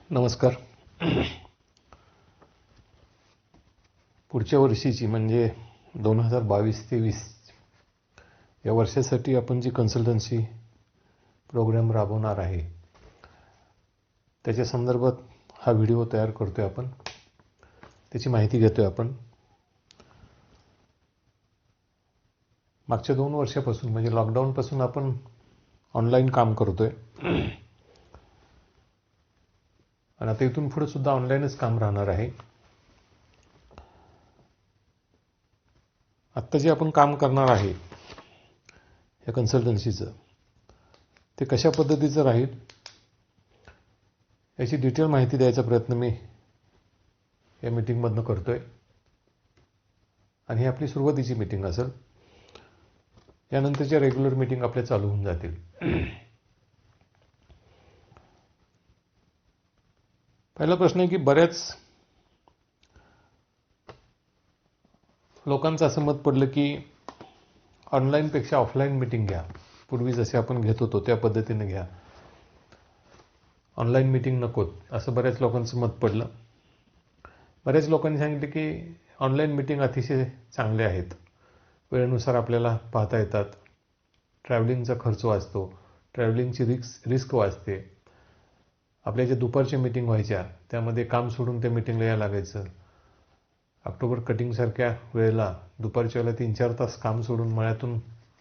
नमस्कार. पुढच्या वर्षीची म्हणजे 2022-23 या वर्षासाठी आपण जी कन्सल्टन्सी प्रोग्राम राबवणार आहे त्याच्या संदर्भात हा व्हिडिओ तयार करतोय आपण. त्याची माहिती घेतोय आपण. मागच्या 2 वर्षापासून म्हणजे लॉकडाऊनपासून आपण ऑनलाईन काम करतोय आणि आता इथून पुढे सुद्धा ऑनलाईनच काम राहणार आहे. आत्ता जे आपण काम करणार आहे या कन्सल्टन्सीचं ते कशा पद्धतीचं राहील याची डिटेल माहिती द्यायचा प्रयत्न मी या मीटिंगमधनं करतोय आणि ही आपली सुरुवातीची मीटिंग असेल. यानंतरच्या रेग्युलर मीटिंग आपल्या चालू होऊन जातील. पहिला प्रश्न आहे की बऱ्याच लोकांचं असं मत पडलं की ऑनलाईनपेक्षा ऑफलाईन मीटिंग घ्या. पूर्वी जसे आपण घेत होतो त्या पद्धतीने घ्या. ऑनलाईन मीटिंग नकोत असं बऱ्याच लोकांचं मत पडलं. बऱ्याच लोकांनी सांगितलं की ऑनलाईन मीटिंग अतिशय चांगले आहेत. वेळेनुसार आपल्याला पाहता येतात. ट्रॅव्हलिंगचा खर्च वाचतो. ट्रॅव्हलिंगची रिस्क वाचते. आपल्या ज्या दुपारच्या मीटिंग व्हायच्या त्यामध्ये काम सोडून त्या मीटिंगला यायला लागायचं. ऑक्टोबर कटिंगसारख्या वेळेला दुपारच्या वेळेला 3-4 तास काम सोडून मळ्यातून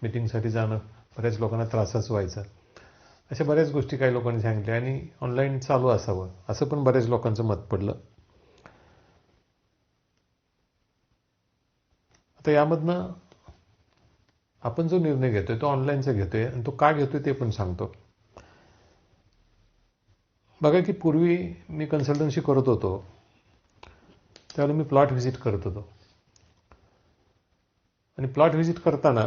मीटिंगसाठी जाणं बऱ्याच लोकांना त्रासच व्हायचा. अशा बऱ्याच गोष्टी काही लोकांनी सांगितल्या आणि ऑनलाईन चालू असावं असं पण बऱ्याच लोकांचं मत पडलं. आता यामधनं आपण जो निर्णय घेतोय तो ऑनलाईनचा घेतोय आणि तो का घेतोय ते पण सांगतो. बघा की पूर्वी मी कन्सल्टन्सी करत होतो त्यावेळेला मी प्लॉट व्हिजिट करत होतो आणि प्लॉट व्हिजिट करताना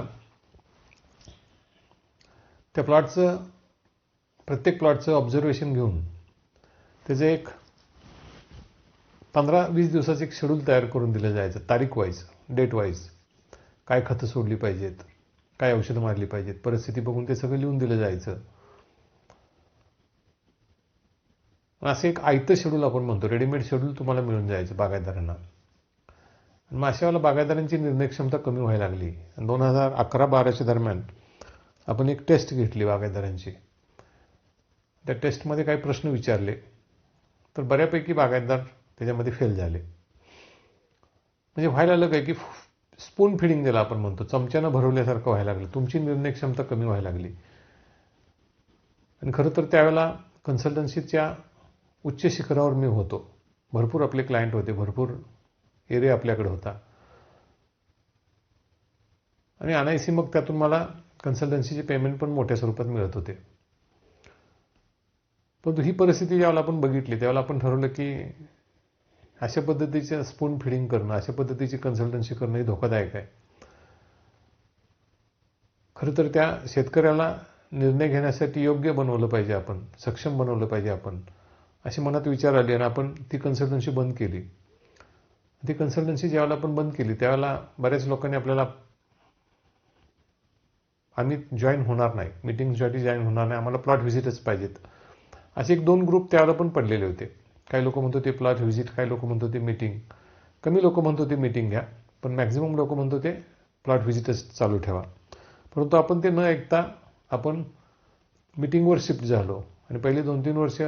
त्या प्रत्येक प्लॉटचं ऑब्झर्वेशन घेऊन त्याचं एक 15-20 दिवसाचं एक शेड्यूल तयार करून दिलं जायचं. तारीख वाईज, डेट वाईज. काय खतं सोडली पाहिजेत, काय औषधं मारली पाहिजेत, परिस्थिती बघून ते सगळं लिहून दिलं जायचं. असं एक आयतं शेड्यूल आपण म्हणतो, रेडीमेड शेड्यूल तुम्हाला मिळून जायचं बागायतदारांना. मग अशा वेळेला बागायतदारांची निर्णय क्षमता कमी व्हायला लागली. 2011-12च्या दरम्यान आपण एक टेस्ट घेतली बागायतदारांची. त्या टेस्टमध्ये काही प्रश्न विचारले तर बऱ्यापैकी बागायतदार त्याच्यामध्ये फेल झाले. म्हणजे व्हायला लागलं काय की स्पून फिडिंग ज्याला आपण म्हणतो, चमच्यानं भरवल्यासारखं व्हायला लागलं. तुमची निर्णय क्षमता कमी व्हायला लागली. आणि खरं तर त्यावेळेला कन्सल्टन्सीच्या उच्च शिखरावर मी होतो. भरपूर आपले क्लायंट होते, भरपूर एरिया आपल्याकडे होता आणि अनायासी मग त्यातून मला कन्सल्टन्सीचे पेमेंट पण मोठ्या स्वरूपात मिळत होते. परंतु ही परिस्थिती ज्यावेळेला आपण बघितली त्यावेळेला आपण ठरवलं की अशा पद्धतीचं स्पून फिडिंग करणं, अशा पद्धतीची कन्सल्टन्सी करणं हे धोकादायक आहे. खरं तर त्या शेतकऱ्याला निर्णय घेण्यासाठी योग्य बनवलं पाहिजे आपण, सक्षम बनवलं पाहिजे आपण, अशी मनात विचार आले आणि आपण ती कन्सल्टन्सी बंद केली. ती कन्सल्टन्सी ज्यावेळेला आपण बंद केली त्यावेळेला बऱ्याच लोकांनी आपल्याला आम्ही जॉईन होणार नाही, मीटिंगसाठी जॉईन होणार नाही, आम्हाला प्लॉट व्हिजिटच पाहिजेत, असे 1-2 ग्रुप त्यावेळेला पण पडलेले होते. काही लोक म्हणत होते प्लॉट व्हिजिट, काही लोक म्हणत होते मीटिंग. कमी लोक म्हणत होते मीटिंग घ्या, पण मॅक्झिमम लोक म्हणत होते प्लॉट व्हिजिटच चालू ठेवा. परंतु आपण ते न ऐकता आपण मीटिंगवर शिफ्ट झालो आणि पहिली 2-3 वर्ष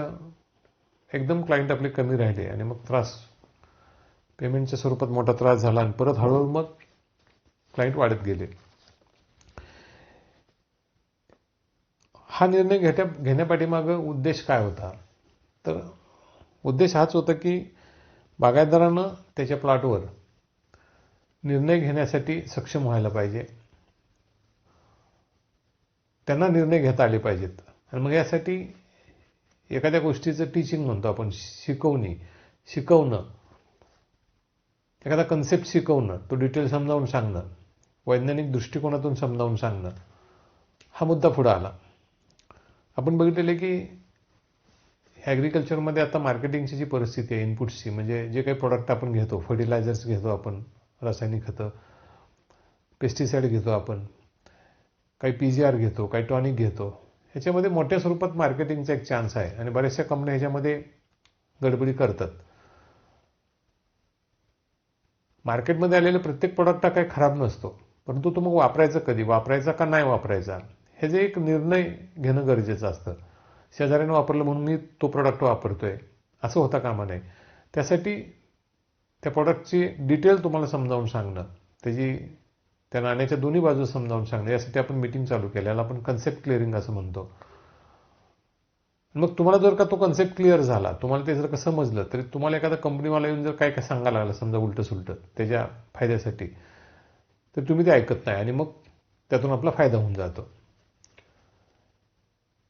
एकदम क्लायंट आपले कमी राहिले आणि मग पेमेंटच्या स्वरूपात मोठा त्रास झाला आणि परत हळूहळू मग क्लायंट वाढत गेले. हा निर्णय घेण्यापाठीमागं उद्देश काय होता? तर उद्देश हाच होता की बागायतदारानं त्याच्या प्लॉटवर निर्णय घेण्यासाठी सक्षम व्हायला पाहिजे. त्यांना निर्णय घेता आले पाहिजेत आणि मग यासाठी एखाद्या गोष्टीचं टीचिंग म्हणतो आपण, शिकवणं, एखादा कन्सेप्ट शिकवणं, तो डिटेल समजावून सांगणं, वैज्ञानिक दृष्टिकोनातून समजावून सांगणं, हा मुद्दा पुढे आला. आपण बघितलेलं की ॲग्रिकल्चरमध्ये आता मार्केटिंगची जी परिस्थिती आहे, इनपुट्सची, म्हणजे जे काही प्रोडक्ट आपण घेतो, फर्टिलायझर्स घेतो आपण, रासायनिक खतं, पेस्टिसाईड घेतो आपण, काही PGR घेतो, काही टॉनिक घेतो, ह्याच्यामध्ये मोठ्या स्वरूपात मार्केटिंगचा एक चान्स आहे आणि बऱ्याचशा कंपन्या ह्याच्यामध्ये गडबडी करतात. मार्केटमध्ये आलेला प्रत्येक प्रोडक्ट हा काही खराब नसतो, परंतु तो मग वापरायचा कधी, वापरायचा का नाही वापरायचा, हे जे एक निर्णय घेणं गरजेचं असतं. शेजाऱ्याने वापरलं म्हणून मी तो प्रोडक्ट वापरतोय असं होता कामा नये. त्यासाठी त्या प्रोडक्टची डिटेल तुम्हाला समजावून सांगणं, त्या नाण्याच्या दोन्ही बाजू समजावून सांगणं, यासाठी आपण मीटिंग चालू केली. याला आपण कन्सेप्ट क्लिअरिंग असं म्हणतो. मग तुम्हाला जर का तो कन्सेप्ट क्लिअर झाला, तुम्हाला ते जर का समजलं, तरी तुम्हाला एखादा कंपनीवाला येऊन जर काय काय सांगायला लागला, समजा उलटं सुलटं त्याच्या फायद्यासाठी, तर तुम्ही ते ऐकत नाही आणि मग त्यातून आपला फायदा होऊन जातो.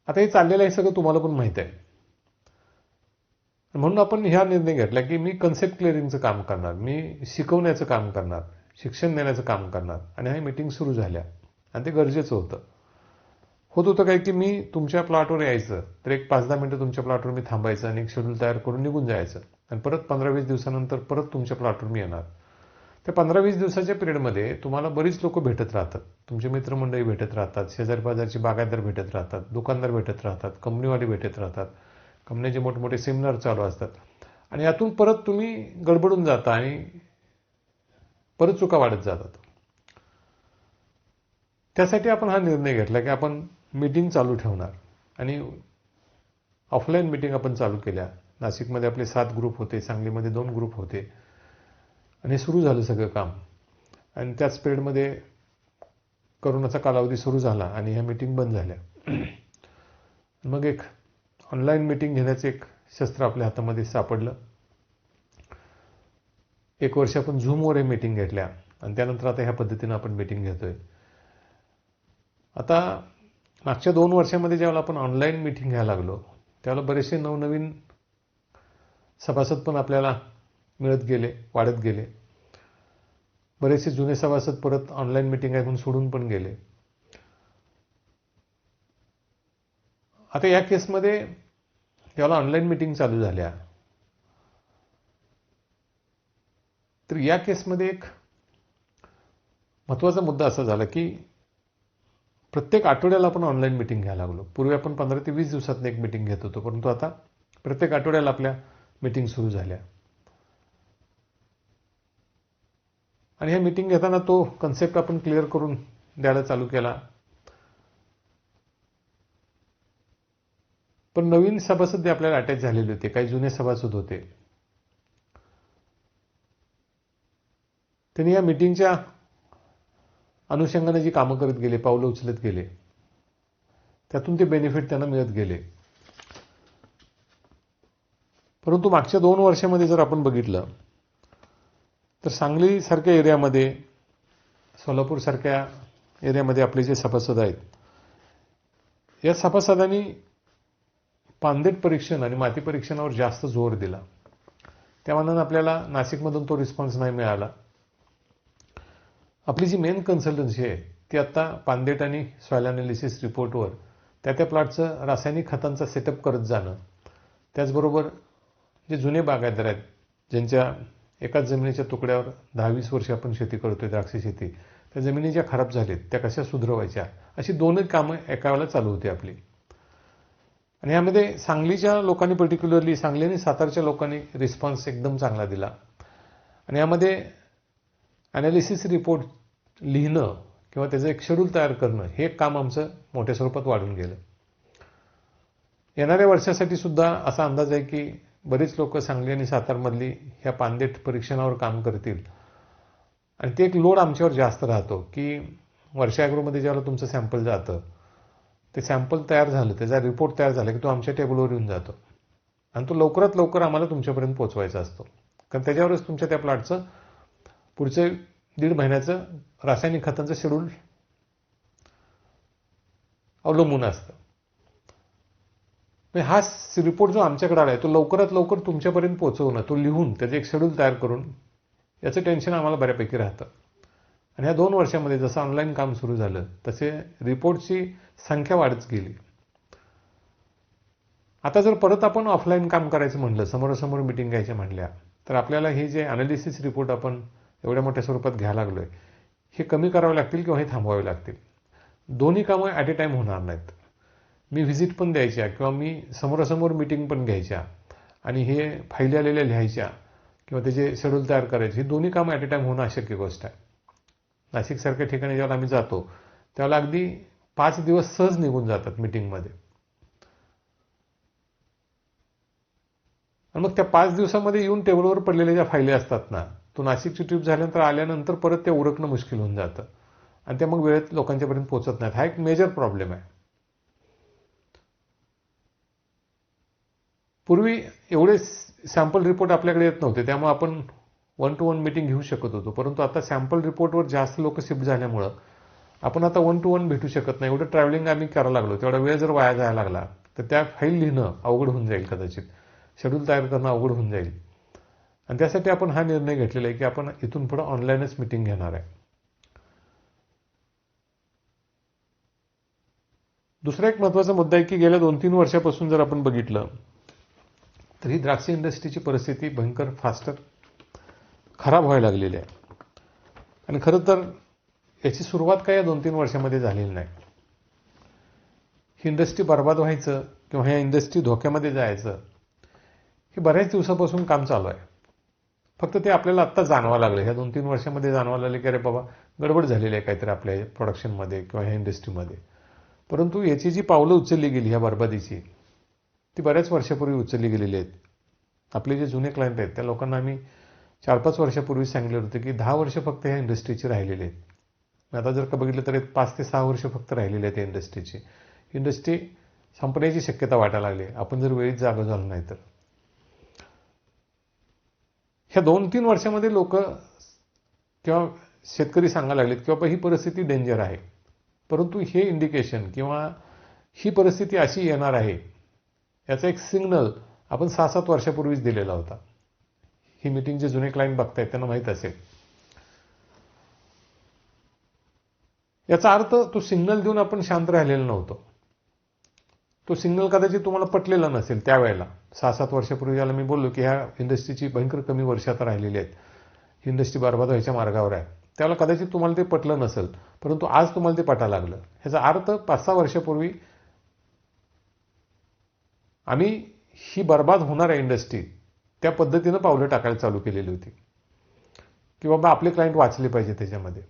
आता हे चाललेलं आहे सगळं तुम्हाला पण माहित आहे. म्हणून आपण ह्या निर्णय घेतला की मी कन्सेप्ट क्लिअरिंगचं काम करणार, मी शिकवण्याचं काम करणार, शिक्षण देण्याचं काम करणार. आणि ह्या मीटिंग सुरू झाल्या आणि ते गरजेचं होतं. होत होतं काय की मी तुमच्या प्लॉटवर यायचं, तर एक 5-10 मिनिटं तुमच्या प्लॉटवर मी थांबायचं आणि एक शेड्यूल तयार करून निघून जायचं आणि परत 15-20 दिवसानंतर परत तुमच्या प्लॉटवर मी येणार. त्या 15-20 दिवसाच्या पिरियडमध्ये तुम्हाला बरीच लोक भेटत राहतात, तुमचे मित्रमंडळी भेटत राहतात, शेजारी पाजारचे बागायतदार भेटत राहतात, दुकानदार भेटत राहतात, कंपनीवाले भेटत राहतात, कंपनीचे मोठमोठे सेमिनार चालू असतात. आणि यातून परत तुम्ही गडबडून जाता आणि परत चुका वाढत जातात. त्यासाठी आपण हा निर्णय घेतला की आपण मीटिंग चालू ठेवणार आणि ऑफलाईन मीटिंग आपण चालू केल्या. नाशिकमध्ये आपले 7 ग्रुप होते, सांगलीमध्ये 2 ग्रुप होते आणि सुरू झालं सगळं काम. आणि त्याच पिरियडमध्ये करोनाचा कालावधी सुरू झाला आणि ह्या मीटिंग बंद झाल्या. मग एक ऑनलाईन मीटिंग घेण्याचं एक शस्त्र आपल्या हातामध्ये सापडलं. 1 वर्ष आपण झूमवर हे मीटिंग घेतल्या आणि त्यानंतर आता ह्या पद्धतीनं आपण मीटिंग घेतोय. आता मागच्या 2 वर्षामध्ये ज्यावेळेला आपण ऑनलाईन मीटिंग घ्यायला लागलो, त्यावेळेला बरेचसे नवनवीन सभासद पण आपल्याला मिळत गेले, वाढत गेले. बरेचसे जुने सभासद परत ऑनलाईन मीटिंग आहे म्हणून सोडून पण गेले. आता या केसमध्ये ज्यावेळेला ऑनलाईन मीटिंग चालू झाल्या, तर या केसमध्ये एक महत्त्वाचा मुद्दा असा झाला की प्रत्येक आठवड्याला आपण ऑनलाईन मीटिंग घ्यायला लागलो. पूर्वी आपण 15 ते 20 दिवसात एक मीटिंग घेत होतो, परंतु आता प्रत्येक आठवड्याला आपल्या मीटिंग सुरू झाल्या. आणि ह्या मीटिंग घेताना तो कन्सेप्ट आपण क्लिअर करून द्यायला चालू केला. पण नवीन सभासद आपल्याला अटॅच झालेले होते, काही जुने सभासद होते. त्यांनी या मीटिंगच्या अनुषंगाने जी कामं करत गेले, पावलं उचलत गेले, त्यातून ते बेनिफिट त्यांना मिळत गेले. परंतु मागच्या 2 वर्षामध्ये जर आपण बघितलं तर सांगलीसारख्या एरियामध्ये, सोलापूरसारख्या एरियामध्ये आपले जे सभासद आहेत, या सभासदांनी पानदेट परीक्षण आणि माती परीक्षणावर जास्त जोर दिला. त्या मानानं आपल्याला नाशिकमधून तो रिस्पॉन्स नाही मिळाला. आपली जी मेन कन्सल्टन्सी आहे ती आता पानदेट आणि सॉइल अनालिसिस रिपोर्टवर त्या प्लॉटचं रासायनिक खतांचा सेटअप करत जाणं, त्याचबरोबर जे जुने बागायतदार आहेत, ज्यांच्या एकाच जमिनीच्या तुकड्यावर 10-20 वर्ष आपण शेती करतोय, द्राक्ष शेती, त्या जमिनी ज्या खराब झालेत त्या कशा सुधरवायच्या, अशी 2 कामं एका वेळेला चालू होती आपली. आणि यामध्ये सांगलीच्या लोकांनी, पर्टिक्युलरली सांगली आणि सातारच्या लोकांनी रिस्पॉन्स एकदम चांगला दिला. आणि यामध्ये ॲनालिसिस रिपोर्ट लिहिणं किंवा त्याचं एक शेड्यूल तयार करणं, हे काम आमचं मोठ्या स्वरूपात वाढून गेलं. येणाऱ्या वर्षासाठी सुद्धा असा अंदाज आहे की बरेच लोक सांगली आणि सातारमधली ह्या पानदेट परीक्षणावर काम करतील. आणि ते एक लोड आमच्यावर जास्त राहतो की वर्षा ॲग्रोमध्ये ज्यावेळेला तुमचं सॅम्पल जातं, ते सॅम्पल तयार झालं, त्याचा रिपोर्ट तयार झाला की तो आमच्या टेबलवर येऊन जातो आणि तो लवकरात लवकर आम्हाला तुमच्यापर्यंत पोहोचवायचा असतो. कारण त्याच्यावरच तुमच्या त्या प्लॉटचं पुढचं 1.5 महिन्याचं रासायनिक खतांचं शेड्यूल अवलंबून असतं. हा रिपोर्ट जो आमच्याकडे आला आहे, तो लवकरात लवकर तुमच्यापर्यंत पोहोचवणं, तो लिहून त्याचं एक शेड्यूल तयार करून, याचं टेन्शन आम्हाला बऱ्यापैकी राहतं. आणि ह्या 2 वर्षामध्ये जसं ऑनलाईन काम सुरू झालं, तसे रिपोर्टची संख्या वाढत गेली. आता जर परत आपण ऑफलाईन काम करायचं म्हणलं, समोरासमोर मीटिंग घ्यायच्या म्हणल्या, तर आपल्याला हे जे अनालिसिस रिपोर्ट आपण एवढ्या मोठ्या स्वरूपात घ्यायला लागलोय, हे कमी करावे लागतील किंवा हे थांबवावे लागतील. दोन्ही कामं ॲट ए टाईम होणार नाहीत. मी व्हिजिट पण द्यायच्या किंवा मी समोरासमोर मीटिंग पण घ्यायच्या आणि हे फाईली आलेल्या लिहायच्या किंवा त्याचे शेड्यूल तयार करायचे, ही दोन्ही कामं ॲट अ टाईम होणं अशक्य गोष्ट आहे. नाशिकसारख्या ठिकाणी जेव्हा आम्ही जातो त्यावेळेला अगदी 5 दिवस सहज निघून जातात मीटिंगमध्ये. आणि मग त्या 5 दिवसामध्ये येऊन टेबलवर पडलेल्या ज्या फायली असतात ना, तो नाशिकची ट्रिप झाल्यानंतर आल्यानंतर परत ते उरकणं मुश्किल होऊन जातं आणि त्या मग वेळेत लोकांच्यापर्यंत पोहोचत नाहीत. हा एक मेजर प्रॉब्लेम आहे. पूर्वी एवढे सॅम्पल रिपोर्ट आपल्याकडे येत नव्हते, त्यामुळे आपण 1 to 1 मीटिंग घेऊ शकत होतो. परंतु आता सॅम्पल रिपोर्टवर जास्त लोक शिफ्ट झाल्यामुळं आपण आता 1 to 1 भेटू शकत नाही. एवढं ट्रॅव्हलिंग आम्ही करायला लागलो, तेवढा वेळ जर वाया जायला लागला तर त्या फाईल लिहिणं अवघड होऊन जाईल, कदाचित शेड्यूल तयार करणं अवघड होऊन जाईल. आणि त्यासाठी आपण हा निर्णय घेतलेला आहे की आपण इथून पुढे ऑनलाईनच मीटिंग घेणार आहे. दुसरा एक महत्त्वाचा मुद्दा आहे की गेल्या 2-3 वर्षापासून जर आपण बघितलं तर ही द्राक्ष इंडस्ट्रीची परिस्थिती भयंकर फास्टर खराब व्हायला लागलेली आहे. आणि खरं तर याची सुरुवात काय या 2-3 वर्षामध्ये झालेली नाही. ही इंडस्ट्री बर्बाद व्हायचं किंवा ह्या इंडस्ट्री धोक्यामध्ये जायचं हे बऱ्याच दिवसापासून काम चालू आहे. फक्त ते आपल्याला आत्ता जाणवायला लागलं, ह्या 2-3 वर्षामध्ये जाणवायला लागले की अरे बाबा गडबड झालेली आहे काहीतरी आपल्या प्रोडक्शनमध्ये किंवा ह्या इंडस्ट्रीमध्ये. परंतु याची जी पावलं उचलली गेली ह्या बर्बादीची, ती बऱ्याच वर्षापूर्वी उचलली गेलेली आहेत. आपले जे जुने क्लायंट आहेत त्या लोकांना आम्ही 4-5 वर्षापूर्वी सांगितले होते की 10 वर्ष फक्त ह्या इंडस्ट्रीची राहिलेली आहेत. आता जर का बघितलं तर 5 ते 6 वर्ष फक्त राहिलेली आहेत या इंडस्ट्रीची. इंडस्ट्री संपण्याची शक्यता वाटायला लागली आपण जर वेळीच जागा झालो नाही तर. ह्या 2-3 वर्षामध्ये लोक किंवा शेतकरी सांगायला लागलेत की बाबा ही परिस्थिती डेंजर आहे. परंतु हे इंडिकेशन किंवा ही परिस्थिती अशी येणार आहे याचा एक सिग्नल आपण 6-7 वर्षापूर्वीच दिलेला होता. ही मीटिंग जे जुने क्लायंट बघतायत त्यांना माहीत असेल. याचा अर्थ तो सिग्नल देऊन आपण शांत राहिलेलो नव्हतो. तो सिग्नल कदाचित तुम्हाला पटलेला नसेल त्यावेळेला. 6-7 वर्षापूर्वी ज्याला मी बोललो की ह्या इंडस्ट्रीची भयंकर कमी वर्ष आता राहिलेली आहेत, ही इंडस्ट्री बर्बाद व्हायच्या मार्गावर आहे, त्यावेळेला कदाचित तुम्हाला ते पटलं नसेल. परंतु आज तुम्हाला ते पटायला लागलं. ह्याचा अर्थ 5-6 वर्षापूर्वी आम्ही ही बर्बाद होणार आहे इंडस्ट्री त्या पद्धतीनं पावलं टाकायला चालू केलेली होती की बाबा आपले क्लायंट वाचले पाहिजे त्याच्यामध्ये.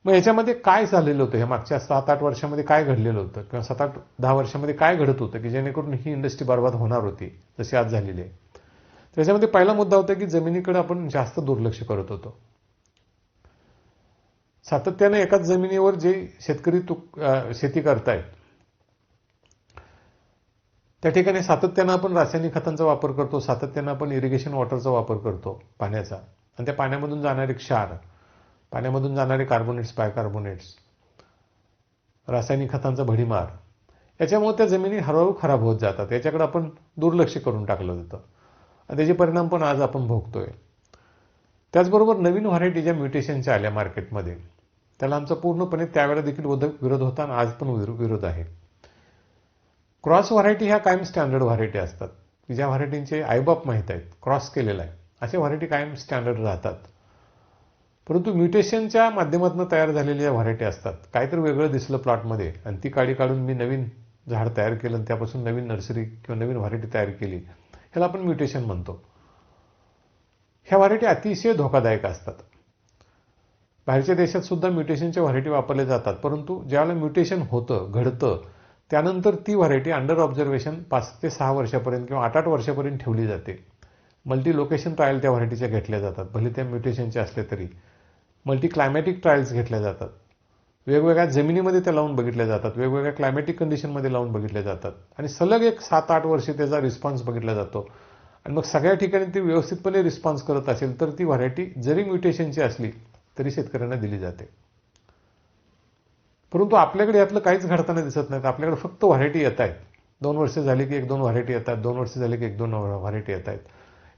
मग याच्यामध्ये काय झालेलं होतं, ह्या मागच्या 7-8 वर्षामध्ये काय घडलेलं होतं किंवा 7-8-10 वर्षामध्ये काय घडत होतं की जेणेकरून ही इंडस्ट्री बर्बाद होणार होती जशी आज झालेली आहे. त्याच्यामध्ये पहिला मुद्दा होता की जमिनीकडे आपण जास्त दुर्लक्ष करत होतो. सातत्याने एकाच जमिनीवर जे शेतकरी शेती करतायत त्या ठिकाणी सातत्यानं आपण रासायनिक खतांचा वापर करतो, सातत्यानं आपण इरिगेशन वॉटरचा वापर करतो पाण्याचा, आणि त्या पाण्यामधून जाणारे क्षार, पाण्यामधून जाणारे कार्बोनेट्स, बायकार्बोनेट्स, रासायनिक खतांचा भडीमार, याच्यामुळे त्या जमिनी हळूहळू खराब होत जातात. याच्याकडे आपण दुर्लक्ष करून टाकलं होतं आणि त्याचे परिणाम पण आज आपण भोगतोय. त्याचबरोबर नवीन व्हरायटी ज्या म्युटेशनच्या आल्या मार्केटमध्ये त्याला आमचा पूर्णपणे त्यावेळेला देखील विरोध होता आणि आज पण विरोध आहे. क्रॉस व्हरायटी ह्या कायम स्टँडर्ड व्हरायटी असतात की ज्या व्हरायटींचे आईबाप माहीत आहेत, क्रॉस केलेला आहे, अशा व्हरायटी कायम स्टँडर्ड राहतात. परंतु म्युटेशनच्या माध्यमातून तयार झालेल्या व्हरायटी असतात. काहीतरी वेगळं दिसलं प्लॉटमध्ये आणि ती काडी काढून मी नवीन झाड तयार केलं आणि त्यापासून नवीन नर्सरी किंवा नवीन व्हरायटी तयार केली, ह्याला आपण म्युटेशन म्हणतो. ह्या व्हरायटी अतिशय धोकादायक असतात. बाहेरच्या देशात सुद्धा म्युटेशनच्या व्हरायटी वापरल्या जातात. परंतु ज्यावेळेला म्युटेशन होतं, घडतं, त्यानंतर ती व्हरायटी अंडर ऑब्झर्वेशन 5 ते 6 वर्षापर्यंत किंवा 8-8 वर्षापर्यंत ठेवली जाते. मल्टी लोकेशन ट्रायल त्या व्हरायटीच्या घेतल्या जातात, भले त्या म्युटेशनच्या असल्या तरी. मल्टी क्लायमॅटिक ट्रायल्स घेतल्या जातात, वेगवेगळ्या जमिनीमध्ये त्या लावून बघितल्या जातात, वेगवेगळ्या क्लायमॅटिक कंडिशनमध्ये लावून बघितल्या जातात आणि सलग एक 7-8 वर्ष त्याचा रिस्पॉन्स बघितला जातो. आणि मग सगळ्या ठिकाणी ती व्यवस्थितपणे रिस्पॉन्स करत असेल तर ती व्हरायटी जरी म्युटेशनची असली तरी शेतकऱ्यांना दिली जाते. परंतु आपल्याकडे यातलं काहीच घडताना दिसत नाही. आपल्याकडे फक्त व्हरायटी येत आहेत. 2 वर्ष झाली की 1-2 व्हरायटी येतात, 2 वर्ष झाली की 1-2 व्हरायटी येत आहेत.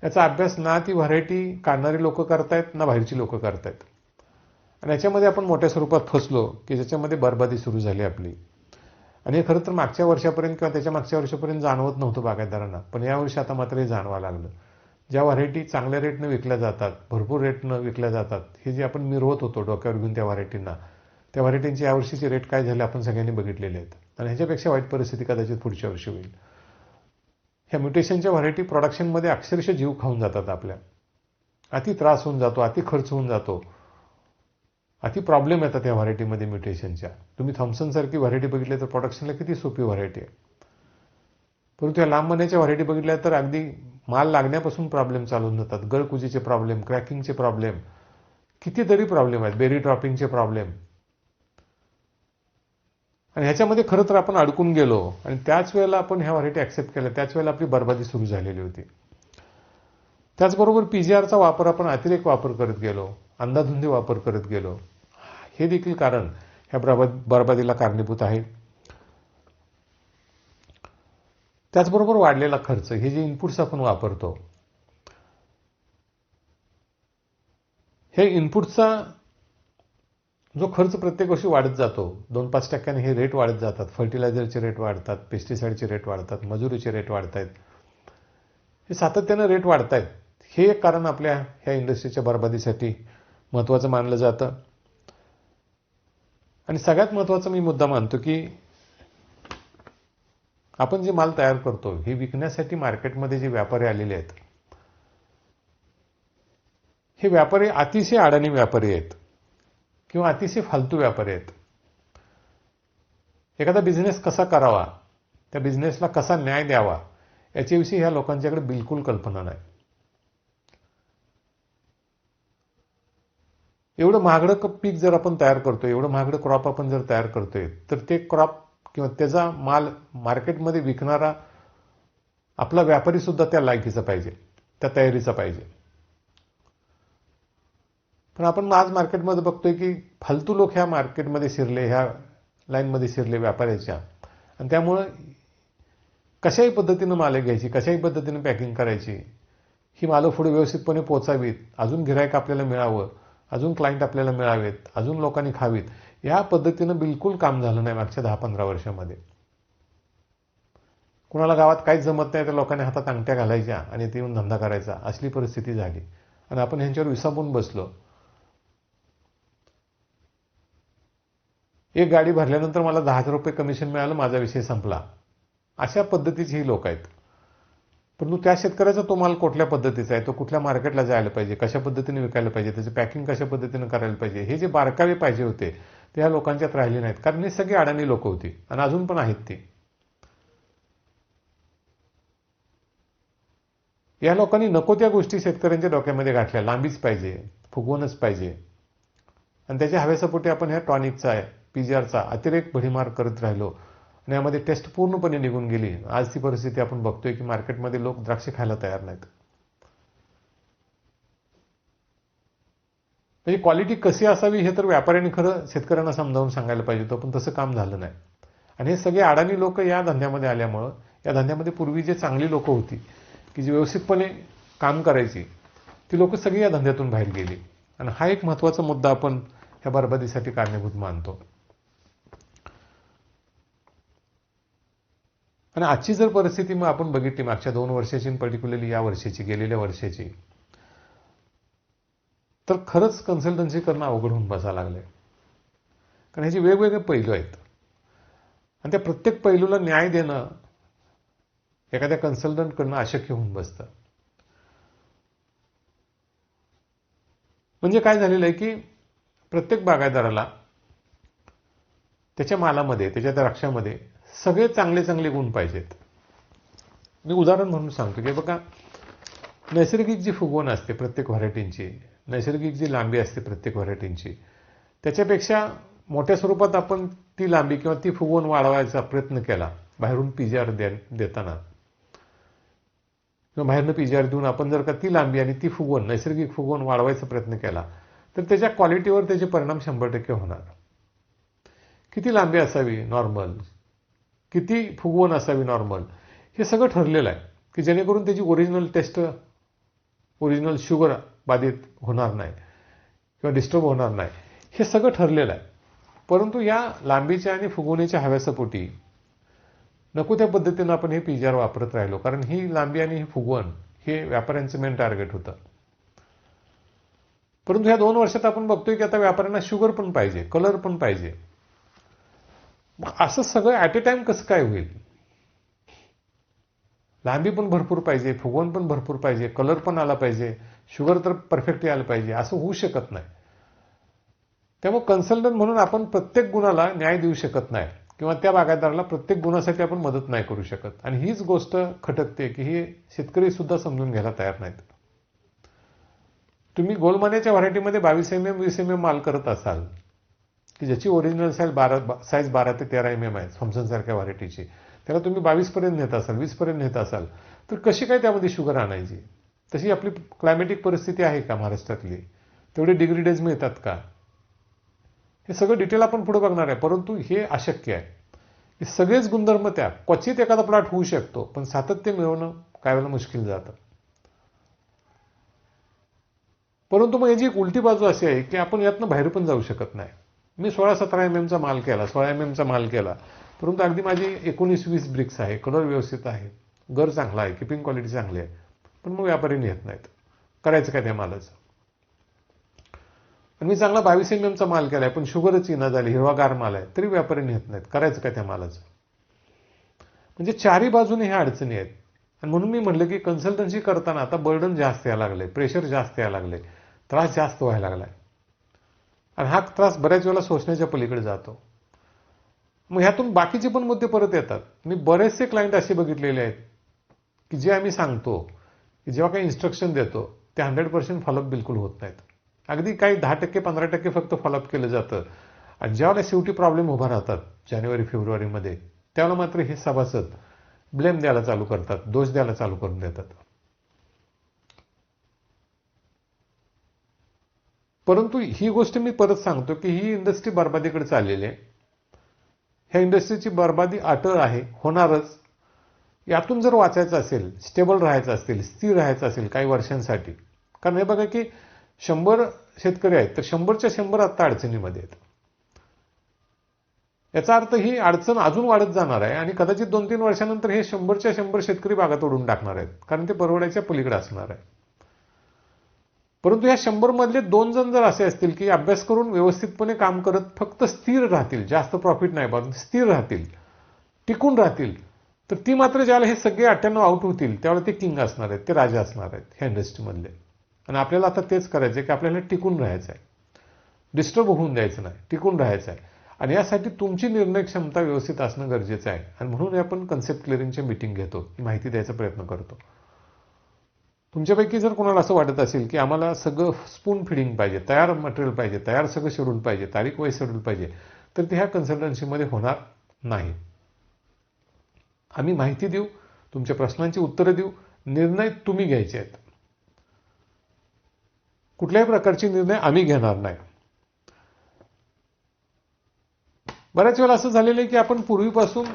याचा अभ्यास ना ती व्हरायटी काढणारी लोक करतायत ना बाहेरची लोक करतायत. आणि याच्यामध्ये आपण मोठ्या स्वरूपात फसलो की ज्याच्यामध्ये बर्बादी सुरू झाली आपली. आणि हे खरं तर मागच्या वर्षापर्यंत किंवा त्याच्या मागच्या वर्षापर्यंत जाणवत नव्हतं बागायतदारांना, पण यावर्षी आता मात्र हे जाणवायला लागलं. ज्या व्हरायटी चांगल्या रेटनं विकल्या जातात, भरपूर रेटनं विकल्या जातात, हे जे आपण मिरवत होतो डोक्यावर घेऊन त्या व्हरायटींना, त्या व्हरायटींची यावर्षीचे रेट काय झाले आपण सगळ्यांनी बघितलेले आहेत. आणि ह्याच्यापेक्षा वाईट परिस्थिती कदाचित पुढच्या वर्षी होईल. ह्या म्युटेशनच्या व्हरायटी प्रोडक्शनमध्ये अक्षरशः जीव खाऊन जातात आपल्या. अति त्रास होऊन जातो, अति खर्च होऊन जातो, अति प्रॉब्लेम येतात या व्हरायटीमध्ये म्युटेशनच्या. तुम्ही थॉम्सन सारखी व्हरायटी बघितली तर प्रोडक्शनला किती सोपी व्हरायटी आहे. परंतु या लांब महिन्याच्या व्हरायटी बघितल्या तर अगदी माल लागण्यापासून प्रॉब्लेम चालू होऊन जातात. गळकुजीचे प्रॉब्लेम, क्रॅकिंगचे प्रॉब्लेम, कितीतरी प्रॉब्लेम आहेत, बेरी ड्रॉपिंगचे प्रॉब्लेम. आणि ह्याच्यामध्ये खरं तर आपण अडकून गेलो आणि त्याच वेळेला आपण ह्या व्हरायटी ऍक्सेप्ट केल्या, त्याच वेळेला आपली बरबादी सुरू झालेली होती. त्याचबरोबर पीजीआरचा वापर आपण अतिरेक वापर करत गेलो, अंधाधुंदी वापर करत गेलो. हे देखील कारण ह्या बरबादीला कारणीभूत आहे. त्याचबरोबर वाढलेला खर्च, हे जे इनपुट्स आपण वापरतो, हे इनपुटचा जो खर्च प्रत्येक वर्षी वाढत जातो, 2-5% हे रेट वाढत जातात. फर्टिलायझरचे रेट वाढतात, पेस्टिसाइडचे रेट वाढतात, मजुरीचे रेट वाढत आहेत. हे सातत्यानं रेट वाढत आहेत. हे एक कारण आपल्या ह्या इंडस्ट्रीच्या बरबादीसाठी महत्त्वाचं मानलं जातं. आणि सगळ्यात महत्त्वाचा मी मुद्दा मानतो की आपण जे माल तयार करतो हे विकण्यासाठी मार्केटमध्ये जे व्यापारी आलेले आहेत, हे व्यापारी अतिशय अडाणी व्यापारी आहेत किंवा अतिशय फालतू व्यापारी आहेत. एखादा बिझनेस कसा करावा, त्या बिझनेसला कसा न्याय द्यावा, याच्याविषयी ह्या लोकांच्याकडे बिलकुल कल्पना नाही. एवढं महागडं पीक जर आपण तयार करतोय, एवढं महागडं क्रॉप आपण जर तयार करतोय, तर ते क्रॉप किंवा त्याचा माल मार्केटमध्ये विकणारा आपला व्यापारी सुद्धा त्या लायकीचा पाहिजे, त्या तयारीचा पाहिजे. पण आपण आज मार्केटमध्ये बघतोय की फालतू लोक ह्या मार्केटमध्ये शिरले, ह्या लाईनमध्ये शिरले व्यापाऱ्याच्या. आणि त्यामुळं कशाही पद्धतीनं माल घ्यायची, कशाही पद्धतीनं पॅकिंग करायची, ही मालं पुढे व्यवस्थितपणे पोचावीत, अजून गिरायक आपल्याला मिळावं, अजून क्लायंट आपल्याला मिळावेत, अजून लोकांनी खावीत, या पद्धतीनं बिलकुल काम झालं नाही मागच्या 10-15 वर्षामध्ये. कुणाला गावात काहीच जमत नाही, तर लोकांनी हातात अंगठ्या घालायच्या आणि ते येऊन धंदा करायचा, असली परिस्थिती झाली. आणि आपण ह्यांच्यावर विसांबून बसलो. एक गाडी भरल्यानंतर मला 10,000 रुपये कमिशन मिळालं, माझा विषय संपला, अशा पद्धतीची ही लोक आहेत. परंतु त्या शेतकऱ्याचा तो माल कुठल्या पद्धतीचा आहे, तो कुठल्या मार्केटला जायला पाहिजे, कशा पद्धतीने विकायला पाहिजे, त्याचं पॅकिंग कशा पद्धतीने करायला पाहिजे, हे जे बारकावे पाहिजे होते ते ह्या लोकांच्यात राहिले नाहीत. कारण ही सगळी अडाणी लोक होती आणि अजून पण आहेत ती. या लोकांनी नको त्या गोष्टी शेतकऱ्यांच्या डोक्यामध्ये गाठल्या. लांबीच पाहिजे, फुगवणच पाहिजे, आणि त्याच्या हव्यासपोटी आपण ह्या टॉनिकचा, पीजीआरचा अतिरेक भडीमार करत राहिलो आणि यामध्ये टेस्ट पूर्णपणे निघून गेली. आज ती परिस्थिती आपण बघतोय की मार्केटमध्ये लोक द्राक्ष खायला तयार नाहीत. म्हणजे क्वालिटी कशी असावी हे तर व्यापाऱ्यांनी खरं शेतकऱ्यांना समजावून सांगायला पाहिजे होतं, पण तसं काम झालं नाही. आणि हे सगळे अडाणी लोक या धंद्यामध्ये आल्यामुळं, या धंद्यामध्ये पूर्वी जे चांगली लोक होती की जी व्यवस्थितपणे काम करायची, ती लोक सगळी या धंद्यातून बाहेर गेली. आणि हा एक महत्त्वाचा मुद्दा आपण ह्या बरबादीसाठी कारणीभूत मानतो. आणि आजची जर परिस्थिती मग आपण बघितली मागच्या 2 वर्षाची, पर्टिक्युलरली या वर्षाची, गेलेल्या वर्षाची, तर खरंच कन्सल्टन्सी करणं अवघड होऊन बसायला लागलंय. कारण ह्याचे वेगवेगळे पैलू आहेत आणि त्या प्रत्येक पैलूला न्याय देणं एखाद्या कन्सल्टंटकडनं अशक्य होऊन बसतं. म्हणजे काय झालेलं आहे की प्रत्येक बागायतदाराला त्याच्या मालामध्ये, त्याच्या द्राक्षामध्ये सगळे चांगले चांगले गुण पाहिजेत. मी उदाहरण म्हणून सांगतो की बघा, नैसर्गिक जी फुगवण असते प्रत्येक व्हरायटींची, नैसर्गिक जी लांबी असते प्रत्येक व्हरायटींची, त्याच्यापेक्षा मोठ्या स्वरूपात आपण ती लांबी किंवा ती फुगवण वाढवायचा प्रयत्न केला बाहेरून पीजीआर देताना, किंवा बाहेरनं पीजीआर देऊन आपण जर का ती लांबी आणि ती फुगवण, नैसर्गिक फुगवण वाढवायचा प्रयत्न केला, तर त्याच्या क्वालिटीवर त्याचे परिणाम 100% होणार. किती लांबी असावी नॉर्मल, किती फुगवण असावी नॉर्मल, हे सगळं ठरलेलं आहे की जेणेकरून त्याची ओरिजिनल टेस्ट, ओरिजिनल शुगर बाधित होणार नाही किंवा डिस्टर्ब होणार नाही, हे सगळं ठरलेलं आहे. परंतु या लांबीच्या आणि फुगवणीच्या हव्यासापोटी नको त्या पद्धतीनं आपण हे पीजीआर वापरत राहिलो. कारण ही लांबी आणि ही फुगवण हे व्यापाऱ्यांचं मेन टार्गेट होतं. परंतु ह्या 2 वर्षात आपण बघतोय की आता व्यापाऱ्यांना शुगर पण पाहिजे, कलर पण पाहिजे. असं सगळं ॲट ए टाइम कसं काय होईल? लांबी पण भरपूर पाहिजे, फुगवण पण भरपूर पाहिजे, कलर पण आला पाहिजे, शुगर तर परफेक्ट यायला पाहिजे, असं होऊ शकत नाही. त्यामुळे कन्सल्टंट म्हणून आपण प्रत्येक गुणाला न्याय देऊ शकत नाही किंवा त्या बागायतदाराला प्रत्येक गुणासाठी आपण मदत नाही करू शकत. आणि हीच गोष्ट खटकते की हे शेतकरी सुद्धा समजून घ्यायला तयार नाहीत. तुम्ही गोलमान्याच्या व्हरायटीमध्ये 22 mm 20 mm माल करत असाल की ज्याची ओरिजिनल साईज 12 ते 13 mm आहे थॉम्सन सारख्या व्हरायटीची, त्याला तुम्ही 22 पर्यंत नेत असाल, 20 पर्यंत नेत असाल, तर कशी काय त्यामध्ये शुगर आणायची? तशी आपली क्लायमॅटिक परिस्थिती आहे का महाराष्ट्रातली? तेवढे डिग्री डेज मिळतात का? हे सगळं डिटेल आपण पुढे बघणार आहे, परंतु हे अशक्य आहे. हे सगळेच गुणधर्म त्या क्वचित एखादा प्लॉट होऊ शकतो, पण सातत्य मिळवणं काय वेळेला मुश्किल जातं. परंतु मग याची एक उलटी बाजू अशी आहे की आपण यातनं बाहेर पण जाऊ शकत नाही. मी 16-17 mm चा माल केला, 16 mm चा माल केला, परंतु अगदी माझी 19-20 ब्रिक्स आहे, कलर व्यवस्थित आहे, गर चांगला आहे, किपिंग क्वालिटी चांगली आहे, पण मग व्यापारी नेत नाहीत. करायचं काय त्या मालाचं? आणि मी चांगला 22 mm चा माल केलाय, पण शुगरच येणं झाली, हिरवागार माल आहे, तरी व्यापारी नेत नाहीत. करायचं काय त्या मालाचं? म्हणजे चारही बाजूने ह्या अडचणी आहेत. आणि म्हणून मी म्हटलं की कन्सल्टन्सी करताना आता बर्डन जास्त यायला लागले, प्रेशर जास्त यायला लागले, त्रास जास्त व्हायला लागलाय. आणि हा त्रास बऱ्याच वेळेला सोसण्याच्या पलीकडे जातो. मग ह्यातून बाकीचे पण मुद्दे परत येतात. मी बरेचसे क्लायंट असे बघितलेले आहेत की जे आम्ही सांगतो की जेव्हा काही इन्स्ट्रक्शन देतो ते 100% फॉलोअप बिलकुल होत नाहीत. अगदी काही 10% 15% फक्त फॉलोअप केलं जातं. आणि ज्यावेळेला शेवटी प्रॉब्लेम उभा राहतात जानेवारी-फेब्रुवारीमध्ये, त्यावेळेला मात्र हे सभासद ब्लेम द्यायला चालू करतात, दोष द्यायला चालू करून देतात. परंतु ही गोष्ट मी परत सांगतो की ही इंडस्ट्री बरबादीकडे चाललेली आहे. ह्या इंडस्ट्रीची बरबादी अटळ आहे, होणारच. यातून जर वाचायचं असेल, स्टेबल राहायचं असेल, स्थिर राहायचं असेल काही वर्षांसाठी, कारण हे बघा की 100 शेतकरी आहेत तर 100च्या 100 आत्ता अडचणीमध्ये आहेत. याचा अर्थ ही अडचण अजून वाढत जाणार आहे आणि कदाचित 2-3 वर्षानंतर हे 100च्या 100 शेतकरी बागा तोडून टाकणार आहेत, कारण ते परवडायच्या पलीकडे असणार आहे. परंतु या 100 मधले 2 जण जर असे असतील की अभ्यास करून व्यवस्थितपणे काम करत फक्त स्थिर राहतील, जास्त प्रॉफिट नाही बघ, स्थिर राहतील, टिकून राहतील, तर ती मात्र ज्याला हे सगळे 98 आउट होतील त्यावेळेला ते किंग असणार आहेत, ते राजा असणार आहेत ह्या इंडस्ट्रीमधले. आणि आपल्याला आता तेच करायचं आहे की आपल्याला टिकून राहायचं आहे, डिस्टर्ब होऊन द्यायचं नाही, टिकून राहायचं आहे. आणि यासाठी तुमची निर्णय क्षमता व्यवस्थित असणं गरजेचं आहे. आणि म्हणून आपण कन्सेप्ट क्लिअरिंगची मीटिंग घेतो, माहिती द्यायचा प्रयत्न करतो. तुमच्यापैकी जर कोणाला असं वाटत असेल की आम्हाला सगळं स्पून फिडिंग पाहिजे, तयार मटेरियल पाहिजे, तयार सगळं शेड्यूल पाहिजे, तारीख वाईज शेड्यूल पाहिजे, तर ते ह्या कन्सल्टन्सीमध्ये होणार नाही. आम्ही माहिती देऊ, तुमच्या प्रश्नांची उत्तरं देऊ, निर्णय तुम्ही घ्यायचे आहेत. कुठल्याही प्रकारचे निर्णय आम्ही घेणार नाही. बऱ्याच वेळा असं झालेलं आहे की आपण पूर्वीपासून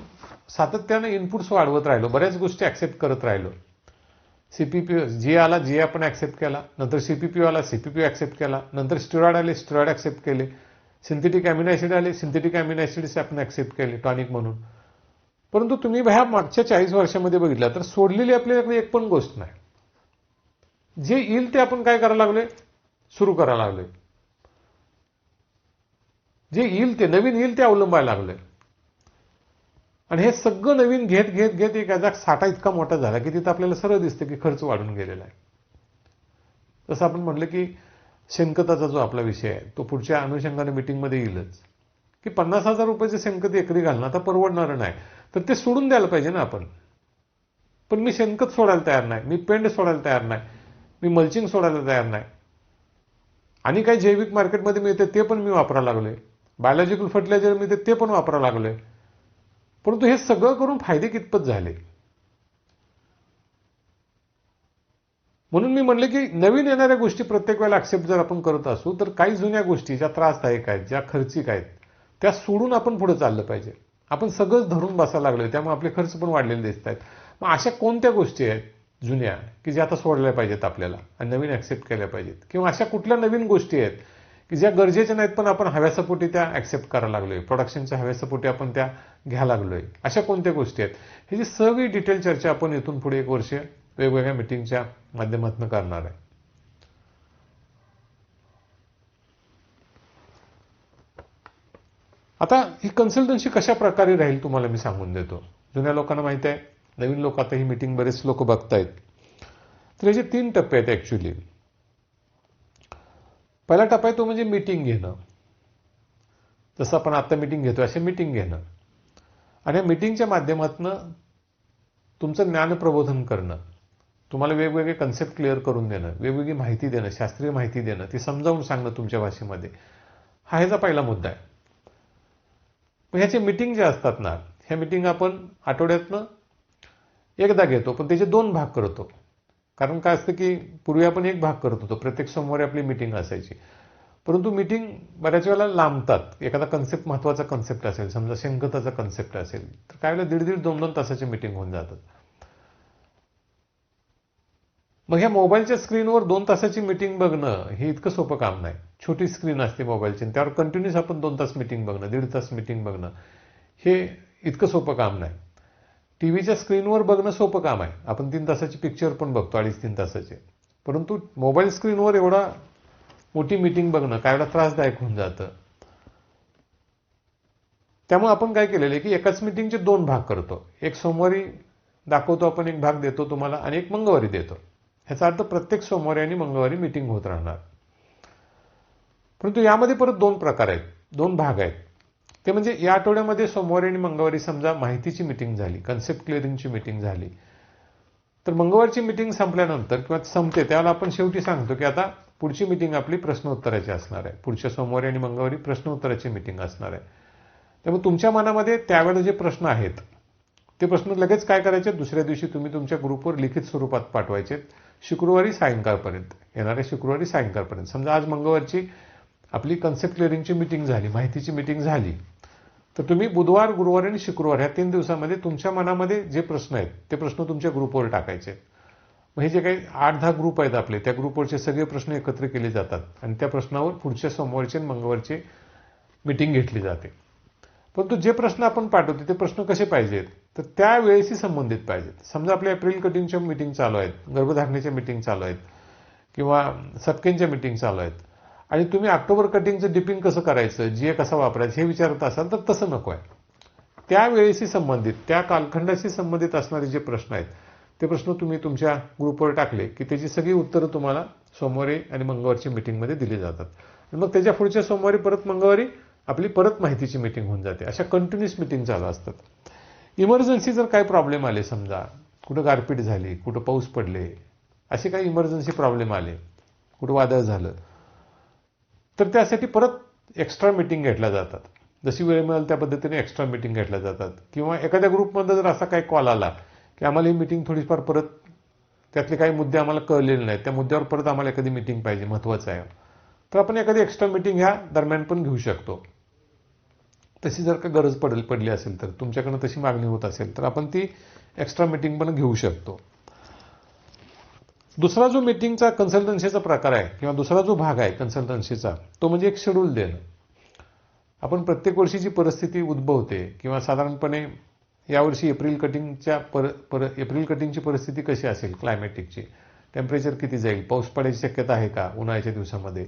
सातत्याने इनपुट्स वाढवत राहिलो, बऱ्याच गोष्टी ऍक्सेप्ट करत राहिलो. सीपीपी जी आला जी आपण ऍक्सेप्ट केला, नंतर सीपीपी आला सीपीपी ऍक्सेप्ट केला, नंतर स्टेरॉइड आले स्टेरॉइड ऍक्सेप्ट केले, सिंथेटिक अॅमिनो ऍसिड आले सिंथेटिक अॅमिनो ऍसिड्स आपण ऍक्सेप्ट केले टॉनिक म्हणून. परंतु तुम्ही ह्या मागच्या 40 वर्षामध्ये बघितलं तर सोडलेली आपल्याकडे एक पण गोष्ट नाही. जे येईल ते आपण काय करायला लागलोय, सुरू करायला लागलोय. जे येईल ते नवीन येईल ते अवलंबायला लागलोय. आणि हे सगळं नवीन घेत घेत घेत एक साठा इतका मोठा झाला की तिथं आपल्याला सरळ दिसतं की खर्च वाढून गेलेला आहे. जसं आपण म्हटलं की शेणखताचा जो आपला विषय आहे तो पुढच्या अनुषंगाने मीटिंगमध्ये येईलच की 50,000 रुपयाचे शेणखत एकरी घालणं आता परवडणारं नाही, तर ते सोडून द्यायला पाहिजे ना आपण. पण मी शेणखत सोडायला तयार नाही, मी पेंड सोडायला तयार नाही, मी मल्चिंग सोडायला तयार नाही, आणि काही जैविक मार्केटमध्ये मिळते ते पण मी वापरायला लागलोय, बायोलॉजिकल फर्टिलायझर मिळते ते पण वापरायला लागलोय. परंतु हे सगळं करून फायदे कितपत झाले? म्हणून मी म्हणलं की नवीन येणाऱ्या गोष्टी प्रत्येक वेळेला ऍक्सेप्ट जर आपण करत असू तर काही जुन्या गोष्टी ज्या त्रासदायक आहेत, ज्या खर्चिक आहेत, त्या सोडून आपण पुढे चाललं पाहिजे. आपण सगळंच धरून बसायला लागलोय, त्यामुळे आपले खर्च पण वाढलेले दिसत आहेत. मग अशा कोणत्या गोष्टी आहेत जुन्या की ज्या आता सोडल्या पाहिजेत आपल्याला आणि नवीन ऍक्सेप्ट केल्या पाहिजेत, किंवा अशा कुठल्या नवीन गोष्टी आहेत की ज्या गरजेच्या नाहीत पण आपण हव्यासपोटी त्या ऍक्सेप्ट करायला लागलोय, प्रोडक्शनच्या हव्यासपोटी आपण त्या घ्यायला लागलोय, अशा कोणत्या गोष्टी आहेत? ही जी सगळी डिटेल चर्चा आपण इथून पुढे 1 वर्ष वेगवेगळ्या मीटिंगच्या माध्यमातून करणार आहे. आता ही कन्सल्टन्सी कशा प्रकारे राहील तुम्हाला मी सांगून देतो. जुन्या लोकांना माहिती आहे नवीन लोक आता ही मीटिंग बरेच लोक बघतायत. तर याचे 3 टप्पे आहेत ॲक्च्युली. पहिला टप्पा आहे तो म्हणजे मीटिंग घेणं. जसं आपण आता मीटिंग घेतो असे मीटिंग घेणं. आणि या मीटिंगच्या माध्यमातून तुमचं ज्ञान प्रबोधन करणं, तुम्हाला वेगवेगळे कन्सेप्ट क्लिअर करून देणं, वेगवेगळी माहिती देणं, शास्त्रीय माहिती देणं, ती समजावून सांगणं तुमच्या भाषेमध्ये, हा ह्याचा पहिला मुद्दा आहे. मग ह्याचे मीटिंग जे असतात ना, ह्या मीटिंग आपण आठवड्यातनं एकदा घेतो, पण त्याचे 2 भाग करतो. कारण काय असतं की पूर्वी आपण एक भाग करत होतो, प्रत्येक सोमवारी आपली मीटिंग असायची. परंतु मीटिंग बऱ्याच वेळेला लांबतात. एखादा कन्सेप्ट, महत्त्वाचा कन्सेप्ट असेल, समजा शेणखताचा कन्सेप्ट असेल, तर काय वेळेला 1.5 2 तासाची मीटिंग होऊन जातात. मग ह्या मोबाईलच्या स्क्रीनवर 2 तासाची मीटिंग बघणं हे इतकं सोपं काम नाही. छोटी स्क्रीन असते मोबाईलची, त्यावर कंटिन्यूस आपण 2 तास मीटिंग बघणं, 1.5 तास मीटिंग बघणं, हे इतकं सोपं काम नाही. टीव्हीच्या स्क्रीनवर बघणं सोपं काम आहे. आपण 3 तासाची पिक्चर पण बघतो, 2.5-3 तासाचे. परंतु मोबाईल स्क्रीनवर एवढा मोठी मीटिंग बघणं काय वेळा त्रासदायक होऊन जातं. त्यामुळे आपण काय केलेलं आहे की एकाच मीटिंगचे 2 भाग करतो. एक सोमवारी दाखवतो आपण, एक भाग देतो तुम्हाला, आणि एक मंगळवारी देतो. ह्याचा अर्थ प्रत्येक सोमवारी आणि मंगळवारी मीटिंग होत राहणार. परंतु यामध्ये परत 2 प्रकार आहेत, 2 भाग आहेत. ते म्हणजे या आठवड्यामध्ये सोमवारी आणि मंगळवारी समजा माहितीची मीटिंग झाली, कन्सेप्ट क्लिअरिंगची मीटिंग झाली, तर मंगळवारची मीटिंग संपल्यानंतर किंवा संपते त्यावेळेला आपण शेवटी सांगतो की आता पुढची मीटिंग आपली प्रश्नोत्तराची असणार आहे. पुढच्या सोमवारी आणि मंगळवारी प्रश्नोत्तराची मीटिंग असणार आहे. त्यामुळे तुमच्या मनामध्ये त्यावेळेला जे प्रश्न आहेत ते प्रश्न लगेच काय करायचे, दुसऱ्या दिवशी तुम्ही तुमच्या ग्रुपवर लिखित स्वरूपात पाठवायचे, शुक्रवारी सायंकाळपर्यंत, येणाऱ्या शुक्रवारी सायंकाळपर्यंत. समजा आज मंगळवारची आपली कन्सेप्ट क्लिअरिंगची मीटिंग झाली, माहितीची मीटिंग झाली, तर तुम्ही बुधवार, गुरुवार आणि शुक्रवार ह्या 3 दिवसामध्ये तुमच्या मनामध्ये जे प्रश्न आहेत ते प्रश्न तुमच्या ग्रुपवर टाकायचे. मग हे जे काही 8-10 ग्रुप आहेत आपले, त्या ग्रुपवरचे सगळे प्रश्न एकत्र केले जातात आणि त्या प्रश्नावर पुढच्या सोमवारची आणि मंगळवारची मीटिंग घेतली जाते. परंतु जे प्रश्न आपण पाठवतो ते प्रश्न कसे पाहिजेत, तर त्या वेळेशी संबंधित पाहिजेत. समजा आपल्या एप्रिल कटिंगच्या मीटिंग चालू आहेत, गर्भधारणेच्या मीटिंग चालू आहेत, किंवा सटकेंच्या मीटिंग चालू आहेत, आणि तुम्ही ऑक्टोबर कटिंगचं डिपिंग कसं करायचं, जीए कसा वापरायचं हे विचारत असाल तर तसं नको आहे. त्या वेळेशी संबंधित, त्या कालखंडाशी संबंधित असणारे जे प्रश्न आहेत ते प्रश्न तुम्ही तुमच्या ग्रुपवर टाकले की त्याची सगळी उत्तरं तुम्हाला सोमवारी आणि मंगळवारची मीटिंगमध्ये दिली जातात. आणि मग त्याच्या पुढच्या सोमवारी परत मंगळवारी आपली परत माहितीची मीटिंग होऊन जाते. अशा कंटिन्युअस मीटिंग चालू असतात. इमर्जन्सी जर काही प्रॉब्लेम आले, समजा कुठं गारपीट झाली, कुठं पाऊस पडले, असे काही इमर्जन्सी प्रॉब्लेम आले, कुठं वादळ झालं, तर त्यासाठी परत एक्स्ट्रा मीटिंग घेतल्या जातात. जशी वेळ मिळेल त्या पद्धतीने एक्स्ट्रा मीटिंग घेतल्या जातात. किंवा एखाद्या ग्रुपमध्ये जर असा काही कॉल आला की आम्हाला ही मीटिंग थोडीफार परत, त्यातले काही मुद्दे आम्हाला कळलेले नाहीत, त्या मुद्द्यावर परत आम्हाला एखादी मीटिंग पाहिजे, महत्त्वाचं आहे, तर आपण एखादी एक्स्ट्रा मीटिंग ह्या दरम्यान पण घेऊ शकतो. तशी जर का गरज पडली असेल, तर तुमच्याकडनं तशी मागणी होत असेल तर आपण ती एक्स्ट्रा मीटिंग पण घेऊ शकतो. दुसरा जो मीटिंगचा कन्सल्टन्सीचा प्रकार आहे किंवा दुसरा जो भाग आहे कन्सल्टन्सीचा, तो म्हणजे एक शेड्यूल देणं. आपण प्रत्येक वर्षीची परिस्थिती उद्भवते किंवा साधारणपणे यावर्षी एप्रिल कटिंगची परिस्थिती कशी असेल, क्लायमॅटिकची, टेम्परेचर किती जाईल, पाऊस पडायची शक्यता आहे का उन्हाळ्याच्या दिवसामध्ये,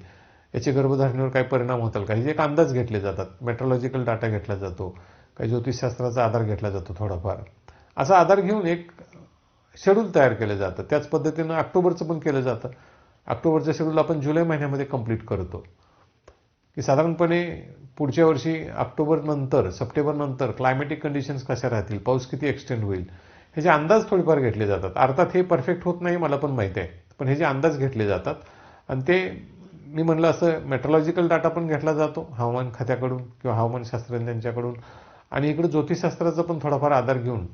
याचे गर्भधारणेवर काय परिणाम होतील का, हे एक अंदाज घेतले जातात. मेट्रोलॉजिकल डाटा घेतला जातो, काही ज्योतिषशास्त्राचा आधार घेतला जातो थोडाफार. असा आधार घेऊन एक शेड्यूल तयार केलं जातं. त्याच पद्धतीनं ऑक्टोबरचं पण केलं जातं. ऑक्टोबरचं शेड्यूल आपण जुलै महिन्यामध्ये कंप्लीट करतो की साधारणपणे पुढच्या वर्षी ऑक्टोबर नंतर, सप्टेंबर नंतर क्लायमॅटिक कंडिशन्स कशा राहतील, पाऊस किती एक्सटेंड होईल, ह्याचे अंदाज थोडेफार घेतले जातात. अर्थात हे परफेक्ट होत नाही, मला पण माहिती आहे, पण हे जे अंदाज घेतले जातात आणि ते मी म्हणलं असं मेट्रोलॉजिकल डाटा पण घेतला जातो हवामान खात्याकडून किंवा हवामान शास्त्रज्ञांच्याकडून, आणि इकडे ज्योतिषशास्त्राचा पण थोडाफार आधार घेऊन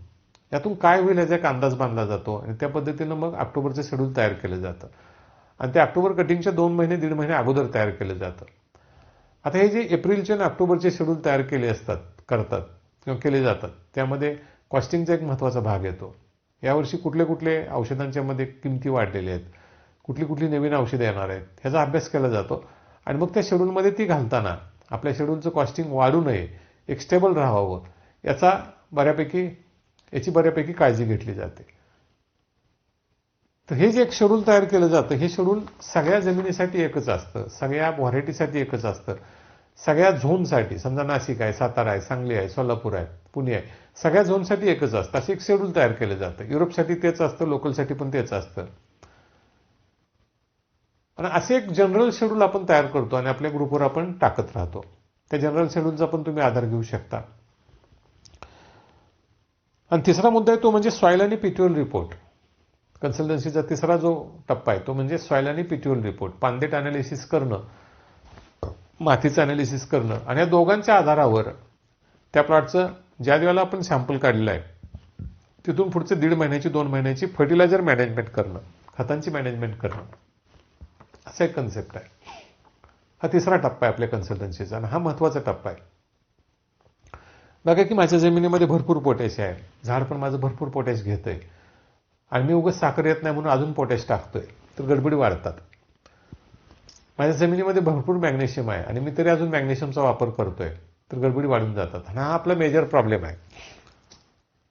यातून काय होईल याचा एक अंदाज बांधला जातो आणि त्या पद्धतीनं मग ऑक्टोबरचं शेड्यूल तयार केलं जातं. आणि ते ऑक्टोबर कटिंगच्या 2 महिने 1.5 महिने अगोदर तयार केलं जातं. आता हे जे एप्रिलचे आणि ऑक्टोबरचे शेड्यूल तयार करतात किंवा केले जातात, त्यामध्ये कॉस्टिंगचा एक महत्त्वाचा भाग येतो. यावर्षी कुठले कुठले औषधांच्या मध्ये किमती वाढलेल्या आहेत, कुठली कुठली नवीन औषधं येणार आहेत, ह्याचा अभ्यास केला जातो. आणि मग त्या शेड्यूलमध्ये ती घालताना आपल्या शेड्यूलचं कॉस्टिंग वाढू नये, एक स्टेबल राहावं, याची बऱ्यापैकी काळजी घेतली जाते. तर हे जे एक शेड्यूल तयार केलं जातं, हे शेड्यूल सगळ्या जमिनीसाठी एकच असतं, सगळ्या व्हरायटीसाठी एकच असतं. सगळ्या झोनसाठी, समजा नाशिक आहे, सातारा आहे, सांगली आहे, सोलापूर आहे, पुणे आहे, सगळ्या झोनसाठी एकच असतं. असं एक शेड्यूल तयार केलं जातं. युरोपसाठी तेच असतं, लोकलसाठी पण तेच असतं. आणि असे एक जनरल शेड्यूल आपण तयार करतो आणि आपल्या ग्रुपवर आपण टाकत राहतो. त्या जनरल शेड्यूलचा पण तुम्ही आधार घेऊ शकता. आणि तिसरा मुद्दा आहे तो म्हणजे सॉईल आणि पीटीओल रिपोर्ट. कन्सल्टन्सीचा तिसरा जो टप्पा आहे तो म्हणजे सॉईल आणि पीटीओल रिपोर्ट. पानदेट अनालिसिस करणं, मातीचं अनालिसिस करणं आणि या दोघांच्या आधारावर त्या प्लॉटचं ज्या वेळेला आपण सॅम्पल काढलेलं आहे तिथून पुढचे 1.5 महिन्याची 2 महिन्याची फर्टिलायझर मॅनेजमेंट करणं, खतांची मॅनेजमेंट करणं, असा एक कन्सेप्ट आहे. हा तिसरा टप्पा आहे आपल्या कन्सल्टन्सीचा आणि हा महत्वाचा टप्पा आहे. बघा की माझ्या जमिनीमध्ये भरपूर पोटॅश आहे, झाड पण माझं भरपूर पोटॅश घेतंय आणि मी उगाच साखर येत नाही म्हणून अजून पोटॅश टाकतोय, तर गडबडी वाढतात. माझ्या जमिनीमध्ये भरपूर मॅग्नेशियम आहे आणि मी तरी अजून मॅग्नेशियमचा वापर करतोय, तर गडबडी वाढून जातात. आणि हा आपला मेजर प्रॉब्लेम आहे.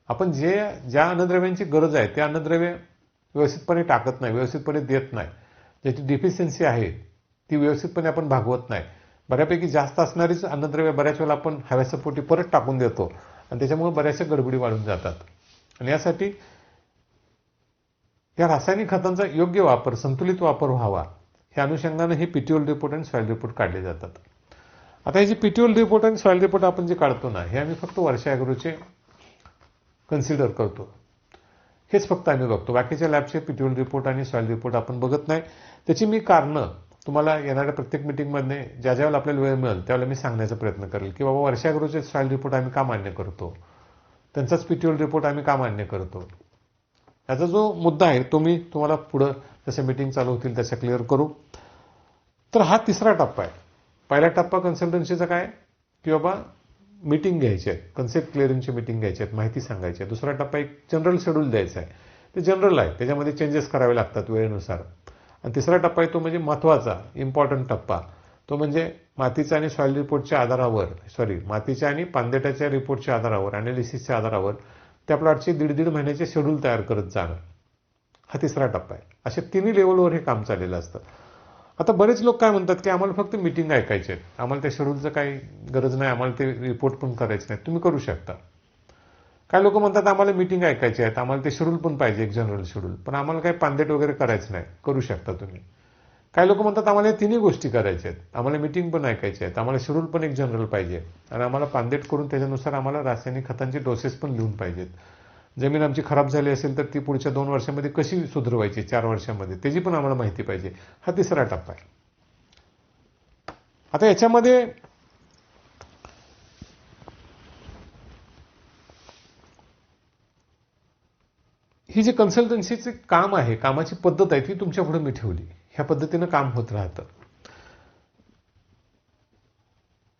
आपण ज्या अन्नद्रव्यांची गरज आहे ते अन्नद्रव्य व्यवस्थितपणे टाकत नाही, व्यवस्थितपणे देत नाही. ज्याची डिफिशियन्सी आहे ती व्यवस्थितपणे आपण भागवत नाही. बऱ्यापैकी जास्त असणारीच अन्नद्रव्य बऱ्याच वेळेला आपण हव्यासापोटी परत टाकून देतो आणि त्याच्यामुळे बऱ्याचशा गडबडी वाढून जातात. आणि यासाठी या रासायनिक खतांचा योग्य वापर, संतुलित वापर व्हावा, या अनुषंगाने हे पीटीओल रिपोर्ट आणि सॉईल रिपोर्ट काढले जातात. आता हे जे पीटीओल रिपोर्ट आणि सॉईल रिपोर्ट आपण जे काढतो ना, हे आम्ही फक्त वर्षा ॲग्रोचे कन्सिडर करतो. हेच फक्त आम्ही बघतो. बाकीच्या लॅबचे पीटीओल रिपोर्ट आणि सॉईल रिपोर्ट आपण बघत नाही. त्याची मी कारणं तुम्हाला येणाऱ्या प्रत्येक मिटिंगमध्ये ज्या ज्यावेळेला आपल्याला वेळ मिळेल त्यावेळेला मी सांगण्याचा प्रयत्न करेल की बाबा वर्षा ॲग्रोचे सॉईल रिपोर्ट आम्ही का मान्य करतो, त्यांचाच पीटीओल रिपोर्ट आम्ही का मान्य करतो. याचा जो मुद्दा आहे तो मी तुम्हाला पुढं जसं मीटिंग चालू होतील तसं क्लिअर करू. तर हा तिसरा टप्पा आहे. पहिला टप्पा कन्सल्टन्सीचा काय की बाबा मीटिंग घ्यायची आहे, कन्सेप्ट क्लिअरिंगची मीटिंग घ्यायची आहे, माहिती सांगायची आहे. दुसरा टप्पा एक जनरल शेड्यूल द्यायचा आहे, ते जनरल आहे, त्याच्यामध्ये चेंजेस करावे लागतात वेळेनुसार. आणि तिसरा टप्पा आहे तो म्हणजे महत्त्वाचा इम्पॉर्टंट टप्पा, तो म्हणजे मातीच्या आणि सॉईल रिपोर्टच्या आधारावर, मातीच्या आणि पानदेटाच्या रिपोर्टच्या आधारावर, अनालिसिसच्या आधारावर त्या प्लॉटचे 1.5 महिन्याचे शेड्यूल तयार करत जाणं. हा तिसरा टप्पा आहे. अशा तिन्ही लेवलवर हे काम चाललेलं असतं. आता बरेच लोक काय म्हणतात की आम्हाला फक्त मीटिंग ऐकायचे आहेत, आम्हाला त्या शेड्यूलचं काही गरज नाही, आम्हाला ते रिपोर्ट पण करायचे नाही. तुम्ही करू शकता. काही लोक म्हणतात आम्हाला मीटिंग ऐकायची आहेत, आम्हाला ते शेड्यूल पण पाहिजे, एक जनरल शेड्यूल, पण आम्हाला काही पानदेट वगैरे करायचं नाही. करू शकता तुम्ही. काही लोक म्हणतात आम्हाला हे तिन्ही गोष्टी करायच्या आहेत, आम्हाला मीटिंग पण ऐकायची आहेत, आम्हाला शेड्यूल पण एक जनरल पाहिजे आणि आम्हाला पानदेट करून त्याच्यानुसार आम्हाला रासायनिक खतांचे डोसेस पण लिहून पाहिजेत. जमीन आमची खराब झाली असेल तर ती पुढच्या 2 वर्षामध्ये कशी सुधारवायची, 4 वर्षामध्ये, त्याची पण आम्हाला माहिती पाहिजे. हा तिसरा टप्पा आहे. आता याच्यामध्ये ही जी कन्सल्टन्सीचे काम आहे, कामाची पद्धत आहे, ती तुमच्या पुढे मी ठेवली. ह्या पद्धतीनं काम होत राहतं.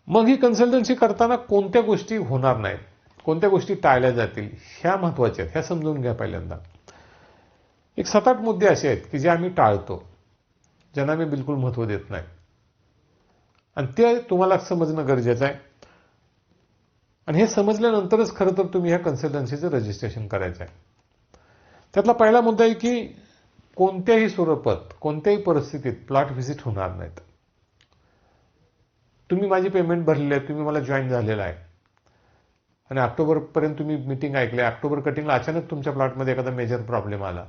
मग ही कन्सल्टन्सी करताना कोणत्या गोष्टी होणार नाहीत, कोणत्या गोष्टी टाळल्या जातील, ह्या महत्वाच्या आहेत. ह्या समजून घ्या. पहिल्यांदा एक 7-8 मुद्दे असे आहेत की जे आम्ही टाळतो, ज्यांना मी बिलकुल महत्व देत नाही, आणि ते तुम्हाला समजणं गरजेचं आहे. आणि हे समजल्यानंतरच खरं तर तुम्ही ह्या कन्सल्टन्सीचं रजिस्ट्रेशन करायचं आहे. त्यातला पहिला मुद्दा आहे की कोणत्याही स्वरूपात, कोणत्याही परिस्थितीत प्लॉट व्हिजिट होणार नाहीत. तुम्ही माझी पेमेंट भरलेली आहे, तुम्ही मला जॉईन झालेला आहे आणि ऑक्टोबरपर्यंत तुम्ही मीटिंग ऐकली, ऑक्टोबर कटिंगला अचानक तुमच्या प्लॉटमध्ये एखादा मेजर प्रॉब्लेम आला,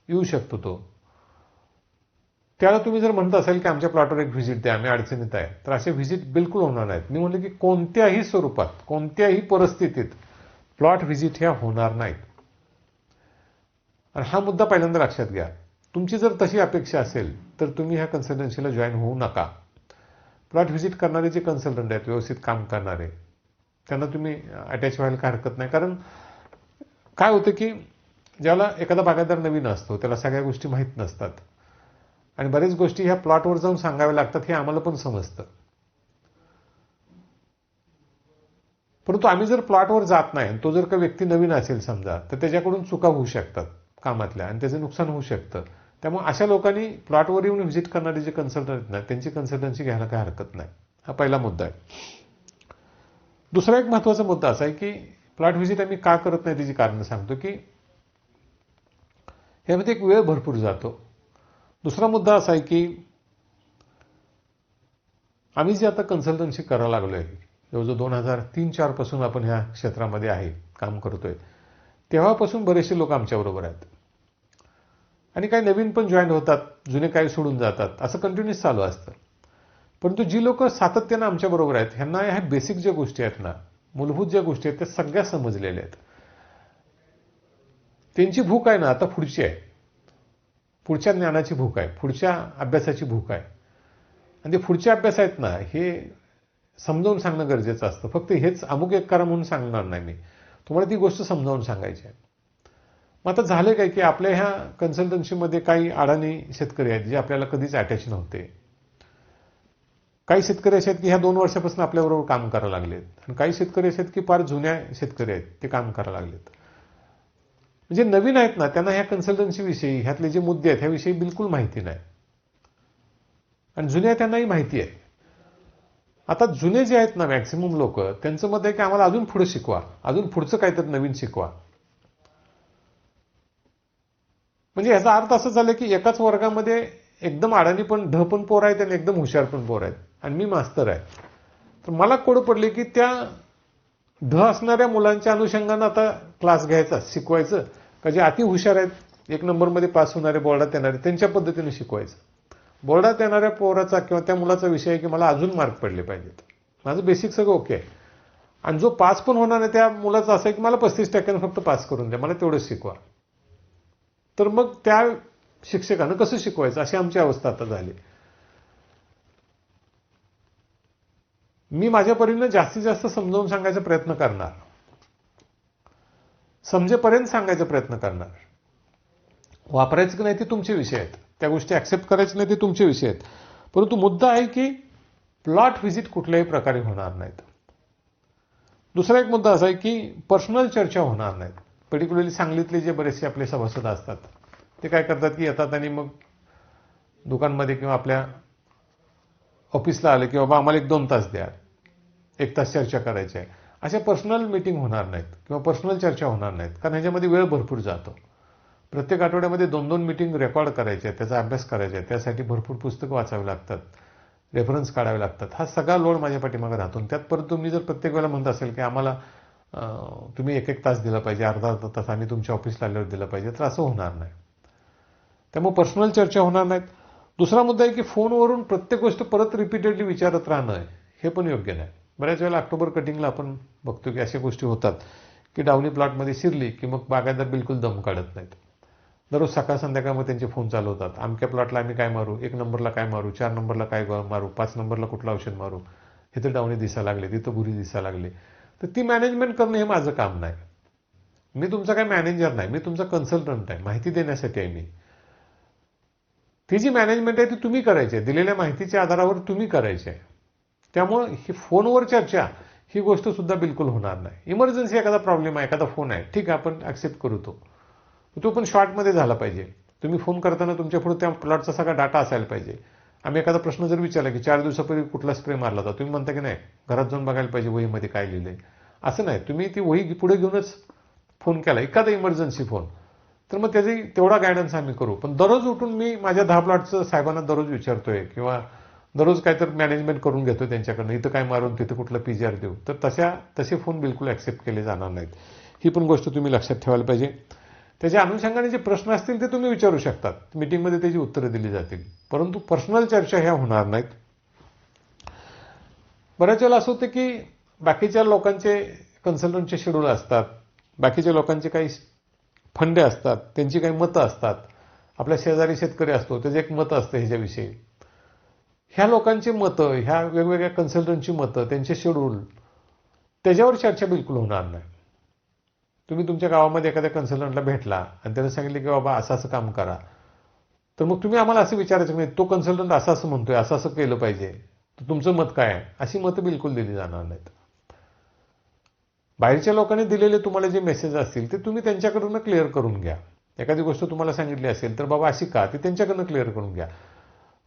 येऊ शकतो तो. त्याला तुम्ही जर म्हणत असाल की आमच्या प्लॉटवर एक व्हिजिट द्या, आम्ही अडचणीत आहे, तर असे व्हिजिट बिलकुल होणार नाहीत. मी म्हणलं की कोणत्याही स्वरूपात, कोणत्याही परिस्थितीत प्लॉट व्हिजिट ह्या होणार नाहीत. आणि हा मुद्दा पहिल्यांदा लक्षात घ्या. तुमची जर तशी अपेक्षा असेल तर तुम्ही ह्या कन्सल्टन्सीला जॉईन होऊ नका. प्लॉट व्हिजिट करणारे जे कन्सल्टंट आहेत, व्यवस्थित काम करणारे, त्यांना तुम्ही अटॅच व्हायला काय हरकत नाही. कारण काय होतं की ज्याला एखादा बागायतदार नवीन असतो, त्याला सगळ्या गोष्टी माहीत नसतात आणि बऱ्याच गोष्टी ह्या प्लॉटवर जाऊन सांगाव्या लागतात, हे आम्हाला पण समजतं. परंतु आम्ही जर प्लॉटवर जात नाही, तो जर का व्यक्ती नवीन असेल समजा, तर त्याच्याकडून चुका होऊ शकतात कामातल्या आणि त्याचं नुकसान होऊ शकतं. त्यामुळे अशा लोकांनी प्लॉटवर येऊन व्हिजिट करणारे जे कन्सल्टंट आहेत ना, त्यांची कन्सल्टन्सी घ्यायला काही हरकत नाही. हा पहिला मुद्दा आहे. दुसरा एक महत्वाचा मुद्दा असा आहे की प्लॉट व्हिजिट आम्ही का करत नाही त्याची कारण सांगतो की यामध्ये एक वेळ भरपूर जातो. दुसरा मुद्दा असा आहे की आम्ही जे आता कन्सल्टन्सी करायला लागलोय, जवळजवळ 2003-04 पासून आपण ह्या क्षेत्रामध्ये आहे, काम करतोय, तेव्हापासून बरेचसे लोक आमच्याबरोबर आहेत. आणि काही नवीन पण जॉईन होतात, जुने काही सोडून जातात, असं कंटिन्यूस चालू असतं. परंतु जी लोक सातत्यानं आमच्याबरोबर आहेत, ह्यांना ह्या बेसिक ज्या गोष्टी आहेत ना, मूलभूत ज्या गोष्टी आहेत, त्या सगळ्या समजलेल्या आहेत. त्यांची भूक आहे ना आता पुढची आहे, पुढच्या ज्ञानाची भूक आहे, पुढच्या अभ्यासाची भूक आहे. आणि ते पुढचे अभ्यास आहेत ना, हे समजावून सांगणं गरजेचं असतं. फक्त हेच अमुक एक करा म्हणून सांगणार नाही मी, तुम्हाला ती गोष्ट समजावून सांगायची आहे. मग आता झालं काय की आपल्या ह्या कन्सल्टन्सीमध्ये काही अडाणी शेतकरी आहेत जे आपल्याला कधीच अटॅच नव्हते. काही शेतकरी असे आहेत की ह्या 2 वर्षापासून आपल्याबरोबर काम करायला लागलेत, आणि काही शेतकरी असे आहेत की फार जुन्या शेतकरी आहेत, ते काम करायला लागलेत. म्हणजे नवीन आहेत ना, त्यांना ह्या कन्सल्टन्सी विषयी, ह्यातले जे मुद्दे आहेत ह्याविषयी बिलकुल माहिती नाही, आणि जुन्या त्यांनाही माहिती आहे. आता जुने जे आहेत ना मॅक्सिमम लोक, त्यांचं मत आहे की आम्हाला अजून पुढे शिकवा, अजून पुढचं काहीतरी नवीन शिकवा. म्हणजे याचा अर्थ असं झालं की एकाच वर्गामध्ये एकदम अडाणी पण ढ पण पोर आहेत आणि एकदम हुशार पण पोर आहेत, आणि मी मास्तर आहे. तर मला कोड पडले की त्या ढ असणाऱ्या मुलांच्या अनुषंगानं आता क्लास घ्यायचा, शिकवायचं, का जे अति हुशार आहेत, 1 नंबरमध्ये पास होणारे, बोर्डात येणारे, त्यांच्या पद्धतीने शिकवायचं. बोर्डात येणाऱ्या पोराचा किंवा त्या मुलाचा विषय आहे की मला अजून मार्क पडले पाहिजेत, माझं बेसिक सगळं ओके आहे. आणि जो पास पण होणार नाही त्या मुलाचं असं आहे की मला 35% फक्त पास करून द्या, मला तेवढंच शिकवा. तर मग त्या शिक्षकानं कसं शिकवायचं, अशी आमची अवस्था आता झाली. मी माझ्या परीने जास्तीत जास्त समजावून सांगायचा प्रयत्न करणार, समजेपर्यंत सांगायचा प्रयत्न करणार. वापरायचं की नाही ते तुमचे विषय आहेत, त्या गोष्टी ऍक्सेप्ट करायचं नाही ते तुमचे विषय आहेत. परंतु मुद्दा आहे की प्लॉट व्हिजिट कुठल्याही प्रकारे होणार नाहीत. दुसरा एक मुद्दा असा आहे की पर्सनल चर्चा होणार नाहीत. पर्टिक्युलरली सांगलीतले जे बरेचसे आपले सभासद असतात, ते काय करतात की येतात आणि मग दुकानमध्ये किंवा आपल्या ऑफिसला आले की बाबा आम्हाला 1-2 तास द्या, 1 तास चर्चा करायची आहे. अशा पर्सनल मीटिंग होणार नाहीत किंवा पर्सनल चर्चा होणार नाहीत, कारण ह्याच्यामध्ये वेळ भरपूर जातो. प्रत्येक आठवड्यामध्ये 2-2 मीटिंग रेकॉर्ड करायचे आहेत, त्याचा अभ्यास करायचा आहे, त्यासाठी भरपूर पुस्तकं वाचावी लागतात, रेफरन्स काढावे लागतात. हा सगळा लोड माझ्या पाठीमागे राहतो. त्यात परत तुम्ही जर प्रत्येक वेळेला म्हणत असेल की आम्हाला तुम्ही 1-1 तास दिला पाहिजे, अर्धा-अर्धा तास आम्ही तुमच्या ऑफिसला आल्यावर दिलं पाहिजे, तर असं होणार नाही. त्यामुळे पर्सनल चर्चा होणार नाहीत. दुसरा मुद्दा आहे की फोनवरून प्रत्येक गोष्ट परत रिपीटेडली विचारत राहणं, हे पण योग्य नाही. बऱ्याच वेळेला ऑक्टोबर कटिंगला आपण बघतो की अशा गोष्टी होतात की डावणी प्लॉटमध्ये शिरली की मग बागायतदार बिलकुल दम काढत नाहीत. दररोज सकाळ संध्याकाळ मग त्यांचे फोन चालू होतात. अमक्या प्लॉटला आम्ही काय मारू, 1 नंबरला काय मारू, 4 नंबरला काय मारू, 5 नंबरला कुठलं औषध मारू, इथं डावणी दिसायला लागले, तिथं बुरी दिसायला लागली. तर ती मॅनेजमेंट करणं हे माझं काम नाही. मी तुमचा काय मॅनेजर नाही, मी तुमचा कन्सल्टंट आहे, माहिती देण्यासाठी आहे मी. ती जी मॅनेजमेंट आहे ती तुम्ही करायची आहे, दिलेल्या माहितीच्या आधारावर तुम्ही करायची आहे. त्यामुळं ही फोनवर चर्चा ही गोष्ट सुद्धा बिलकुल होणार नाही. इमर्जन्सी एखादा प्रॉब्लेम आहे, एखादा फोन आहे, ठीक आहे आपण ऍक्सेप्ट करू, तो पण शॉर्टमध्ये झाला पाहिजे. तुम्ही फोन करताना तुमच्या पुढे त्या प्लॉटचा सगळा डाटा असायला पाहिजे. आम्ही एखादा प्रश्न जर विचारला की 4 दिवसापूर्वी कुठला स्प्रे मारला होता, तुम्ही म्हणता की नाही घरात जाऊन बघायला पाहिजे वहीमध्ये काय लिहिलंय. असं नाही, तुम्ही ती वही पुढे घेऊनच फोन केला, एखादा इमर्जन्सी फोन, तर मग त्याची तेवढा गायडन्स आम्ही करू. पण दररोज उठून मी माझ्या 10 प्लॉटचं साहेबांना दररोज विचारतोय किंवा दररोज काहीतरी मॅनेजमेंट करून घेतोय त्यांच्याकडनं, इथं काय मारून तिथं कुठलं पीजीआर देऊ, तर तसे फोन बिलकुल ऍक्सेप्ट केले जाणार नाहीत. ही पण गोष्ट तुम्ही लक्षात ठेवायला पाहिजे. त्याच्या अनुषंगाने जे प्रश्न असतील ते तुम्ही विचारू शकतात, मीटिंगमध्ये त्याची उत्तरं दिली जातील, परंतु पर्सनल चर्चा ह्या होणार नाहीत. बऱ्याच वेळेला असं होतं की बाकीच्या लोकांचे कन्सल्टंटचे शेड्यूल असतात, बाकीच्या लोकांचे काही फंडे असतात, त्यांची काही मतं असतात, आपल्या शेजारी शेतकरी असतो त्याचं एक मतं असतं ह्याच्याविषयी. ह्या लोकांची मतं, ह्या वेगवेगळ्या कन्सल्टंटची मतं, त्यांचे शेड्यूल, त्याच्यावर चर्चा बिलकुल होणार नाही. तुम्ही तुमच्या गावामध्ये एखाद्या कन्सल्टंटला भेटला आणि त्याने सांगितले की बाबा असं असं काम करा, तर मग तुम्ही आम्हाला असं विचारायचं नाही तो कन्सल्टंट असं असं म्हणतोय, असं असं केलं पाहिजे, तर तुमचं मत काय आहे, अशी मतं बिलकुल दिली जाणार नाहीत. बाहेरच्या लोकांनी दिलेले तुम्हाला जे मेसेज असतील ते तुम्ही त्यांच्याकडून क्लिअर करून घ्या. एखादी गोष्ट तुम्हाला सांगितली असेल तर बाबा अशी का, ती त्यांच्याकडनं क्लिअर करून घ्या.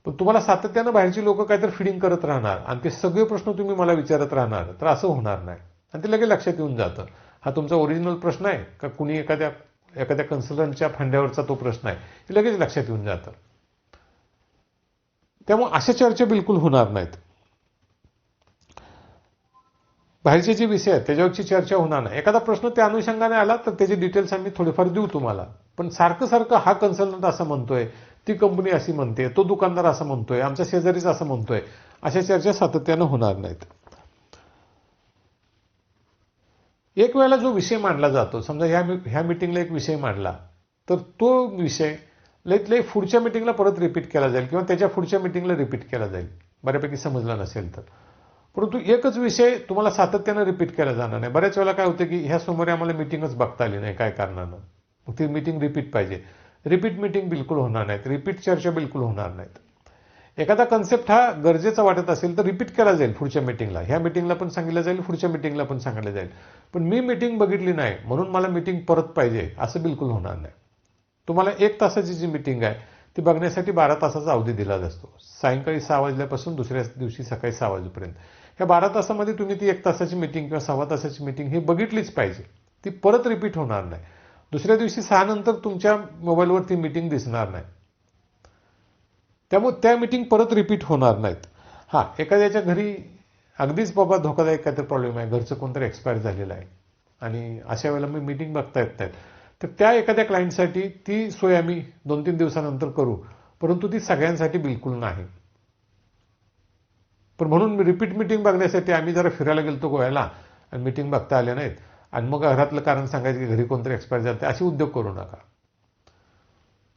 पण तुम्हाला सातत्यानं बाहेरची लोक काहीतरी फिडिंग करत राहणार आणि ते सगळे प्रश्न तुम्ही मला विचारत राहणार, तर असं होणार नाही. आणि ते लगेच लक्षात येऊन जातं, हा तुमचा ओरिजिनल प्रश्न आहे का कुणी एखाद्या कन्सल्टंटच्या फंड्यावरचा तो प्रश्न आहे, हे लगेच लक्षात येऊन जातं. त्यामुळे अशा चर्चा बिलकुल होणार नाहीत. बाहेरचे जे विषय आहेत त्याच्यावरची चर्चा होणार नाही. एखादा प्रश्न त्या अनुषंगाने आला तर त्याचे डिटेल्स आम्ही थोडेफार देऊ तुम्हाला. पण सारखं सारखं हा कन्सल्टंट असं म्हणतोय, ती कंपनी अशी म्हणते, तो दुकानदार असं म्हणतोय, आमच्या शेजारीच असं म्हणतोय, अशा चर्चा सातत्यानं होणार नाहीत. एक वेळेला जो विषय मांडला जातो, समजा ह्या मिटिंगला एक विषय मांडला, तर तो विषय लईत लई पुढच्या मिटिंगला परत रिपीट केला जाईल किंवा त्याच्या पुढच्या मिटिंगला रिपीट केला जाईल, बऱ्यापैकी समजला नसेल तर. परंतु एकच विषय तुम्हाला सातत्यानं रिपीट केला जाणार नाही. बऱ्याच वेळेला काय होतं की ह्या सोमवारी आम्हाला मिटिंगच बघता आली नाही काय कारणानं, मग ती मिटिंग रिपीट पाहिजे. रिपीट मिटिंग बिलकुल होणार नाहीत, रिपीट चर्चा बिलकुल होणार नाहीत. एखादा कन्सेप्ट हा गरजेचा वाटत असेल तर रिपीट केला जाईल पुढच्या मिटिंगला, ह्या मिटिंगला पण सांगितलं जाईल, पुढच्या मिटिंगला पण सांगितलं जाईल. पण मी मिटिंग बघितली नाही म्हणून मला मिटिंग परत पाहिजे असं बिलकुल होणार नाही. तुम्हाला 1 तासाची जी मिटिंग आहे ती बघण्यासाठी 12 तासाचा अवधी दिला असतो, सायंकाळी 6 वाजल्यापासून दुसऱ्या दिवशी सकाळी 6 वाजेपर्यंत. ह्या 12 तासामध्ये तुम्ही ती 1 तासाची मिटिंग किंवा 6 तासाची मिटिंग ही बघितलीच पाहिजे. ती परत रिपीट होणार नाही. दुसऱ्या दिवशी 6 नंतर तुमच्या मोबाईलवर ती मिटिंग दिसणार नाही. त्यामुळे त्या मिटिंग परत रिपीट होणार नाहीत. हां, एखाद्याच्या घरी अगदीच बाबा धोकादायक काहीतरी प्रॉब्लेम आहे, घरचं कोणतरी एक्सपायर झालेलं आहे आणि अशा वेळेला मी मिटिंग बघता येत नाहीत, तर त्या एखाद्या क्लायंटसाठी ती सोय आम्ही 2-3 दिवसानंतर करू, परंतु ती सगळ्यांसाठी बिलकुल नाही. पण म्हणून रिपीट मिटिंग बघण्यासाठी आम्ही जरा फिरायला गेलतो गोव्याला आणि मिटिंग बघता आल्या नाहीत आणि मग घरातलं कारण सांगायचं की घरी कोणतरी एक्सपायर झालं, असे उद्योग करू नका.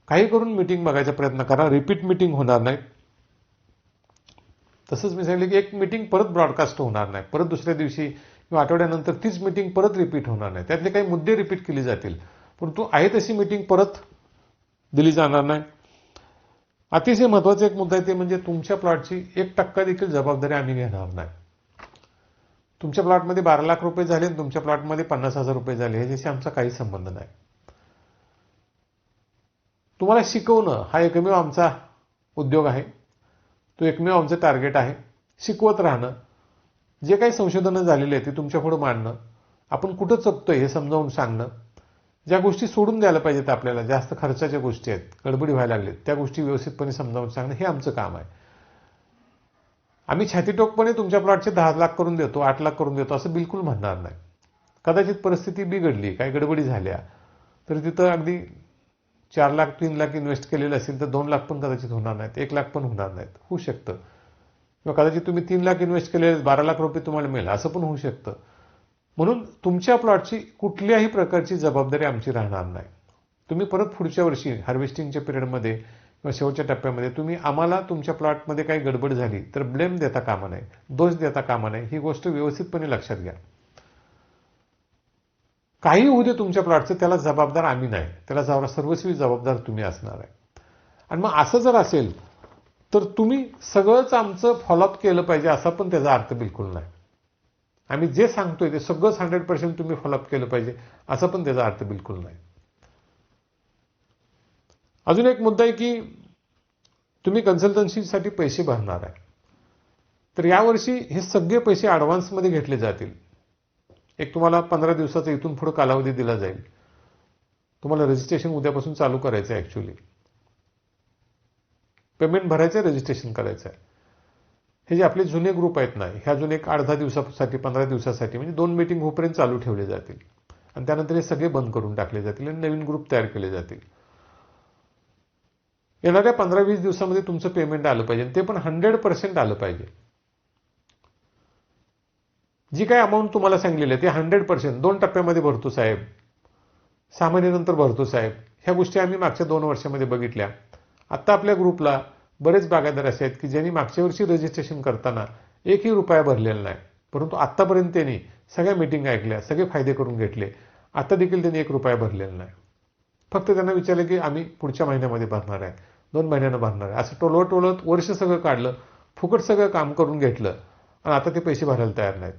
काही करून मिटिंग बघायचा प्रयत्न करा, रिपीट मिटिंग होणार नाही. तसंच मी सांगितलं की एक मिटिंग परत ब्रॉडकास्ट होणार नाही, परत दुसऱ्या दिवशी किंवा आठवड्यानंतर तीच मिटिंग परत रिपीट होणार नाही. त्यातले काही मुद्दे रिपीट केले जातील, परंतु आहे तशी मिटिंग परत दिली जाणार नाही. अतिशय महत्वाचा एक मुद्दा आहे ते म्हणजे तुमच्या प्लॉटची 1% देखील जबाबदारी आम्ही घेणार नाही. तुमच्या प्लॉटमध्ये 12 लाख रुपये झाले आणि तुमच्या प्लॉटमध्ये 50,000 रुपये झाले ह्याच्याशी आमचा काही संबंध नाही. तुम्हाला शिकवणं हा एकमेव आमचा उद्योग आहे, तो एकमेव आमचं टार्गेट आहे. शिकवत राहणं, जे काही संशोधनं झालेली आहे ती तुमच्या पुढे मांडणं, आपण कुठं चुकतोय हे समजावून सांगणं, ज्या गोष्टी सोडून द्यायला पाहिजेत आपल्याला, जास्त खर्चाच्या गोष्टी आहेत, गडबडी व्हायला लागलीत, त्या गोष्टी व्यवस्थितपणे समजावून सांगणं हे आमचं काम आहे. आम्ही छातीटोकपणे तुमच्या प्लॉटचे 10 लाख करून देतो, 8 लाख करून देतो असं बिलकुल म्हणणार नाही. कदाचित परिस्थिती बिघडली, काही गडबडी झाल्या तर तिथं अगदी 4 लाख 3 लाख इन्व्हेस्ट केलेले असेल तर 2 लाख पण कदाचित होणार नाहीत, 1 लाख पण होणार नाहीत, होऊ शकतं. किंवा कदाचित तुम्ही 3 लाख इन्व्हेस्ट केले 12 लाख रुपये तुम्हाला मिळेल असं पण होऊ शकतं. म्हणून तुमच्या प्लॉटची कुठल्याही प्रकारची जबाबदारी आमची राहणार नाही. तुम्ही परत पुढच्या वर्षी हार्वेस्टिंगच्या पिरियडमध्ये किंवा शेवटच्या टप्प्यामध्ये तुम्ही आम्हाला तुमच्या प्लॉटमध्ये काही गडबड झाली तर ब्लेम देता कामा नये, दोष देता कामा नये. ही गोष्ट व्यवस्थितपणे लक्षात घ्या. काही होऊ दे तुमच्या प्लॉटचं, त्याला जबाबदार आम्ही नाही, त्याला सर्वस्वी जबाबदार तुम्ही असणार आहे. आणि मग असं जर असेल तर तुम्ही सगळंच आमचं फॉलोअप केलं पाहिजे असा पण त्याचा अर्थ बिलकुल नाही. आम्ही जे सांगतोय ते सगळंच 100% तुम्ही फॉलोअप केलं पाहिजे असा पण त्याचा अर्थ बिलकुल नाही. अजून एक मुद्दा आहे की तुम्ही कन्सल्टन्सीसाठी पैसे भरणार आहे, तर यावर्षी हे सगळे पैसे ॲडव्हान्समध्ये घेतले जातील. एक तुम्हाला 15 दिवसाचा इथून पुढे कालावधी दिला जाईल. तुम्हाला रजिस्ट्रेशन उद्यापासून चालू करायचं आहे. ॲक्च्युली पेमेंट भरायचं आहे, रजिस्ट्रेशन करायचं आहे. हे जे आपले जुने ग्रुप आहेत ना, ह्या अजून एक 8-10 दिवसासाठी 15 दिवसासाठी म्हणजे 2 मीटिंग होईपर्यंत चालू ठेवले जातील आणि त्यानंतर हे सगळे बंद करून टाकले जातील आणि नवीन ग्रुप तयार केले जातील. येणाऱ्या 15-20 दिवसामध्ये तुमचं पेमेंट आलं पाहिजे, ते पण 100% आलं पाहिजे. जी काही अमाऊंट तुम्हाला सांगलेली आहे ते 100% 2 टप्प्यामध्ये भरतो साहेब, 6 महिन्यानंतर भरतो साहेब, ह्या गोष्टी आम्ही मागच्या 2 वर्षामध्ये बघितल्या. आत्ता आपल्या ग्रुपला बरेच बागायतदार असे आहेत की ज्यांनी मागच्या वर्षी रजिस्ट्रेशन करताना 1ही रुपया भरलेला नाही, परंतु आत्तापर्यंत त्यांनी सगळ्या मीटिंग ऐकल्या, सगळे फायदे करून घेतले. आता देखील त्यांनी 1 रुपया भरलेला नाही. फक्त त्यांना विचारलं की आम्ही पुढच्या महिन्यामध्ये भरणार आहे, 2 महिन्यानं भरणार आहे, असं टोलत वर्ष सगळं काढलं, फुकट सगळं काम करून घेतलं आणि आता ते पैसे भरायला तयार नाहीत.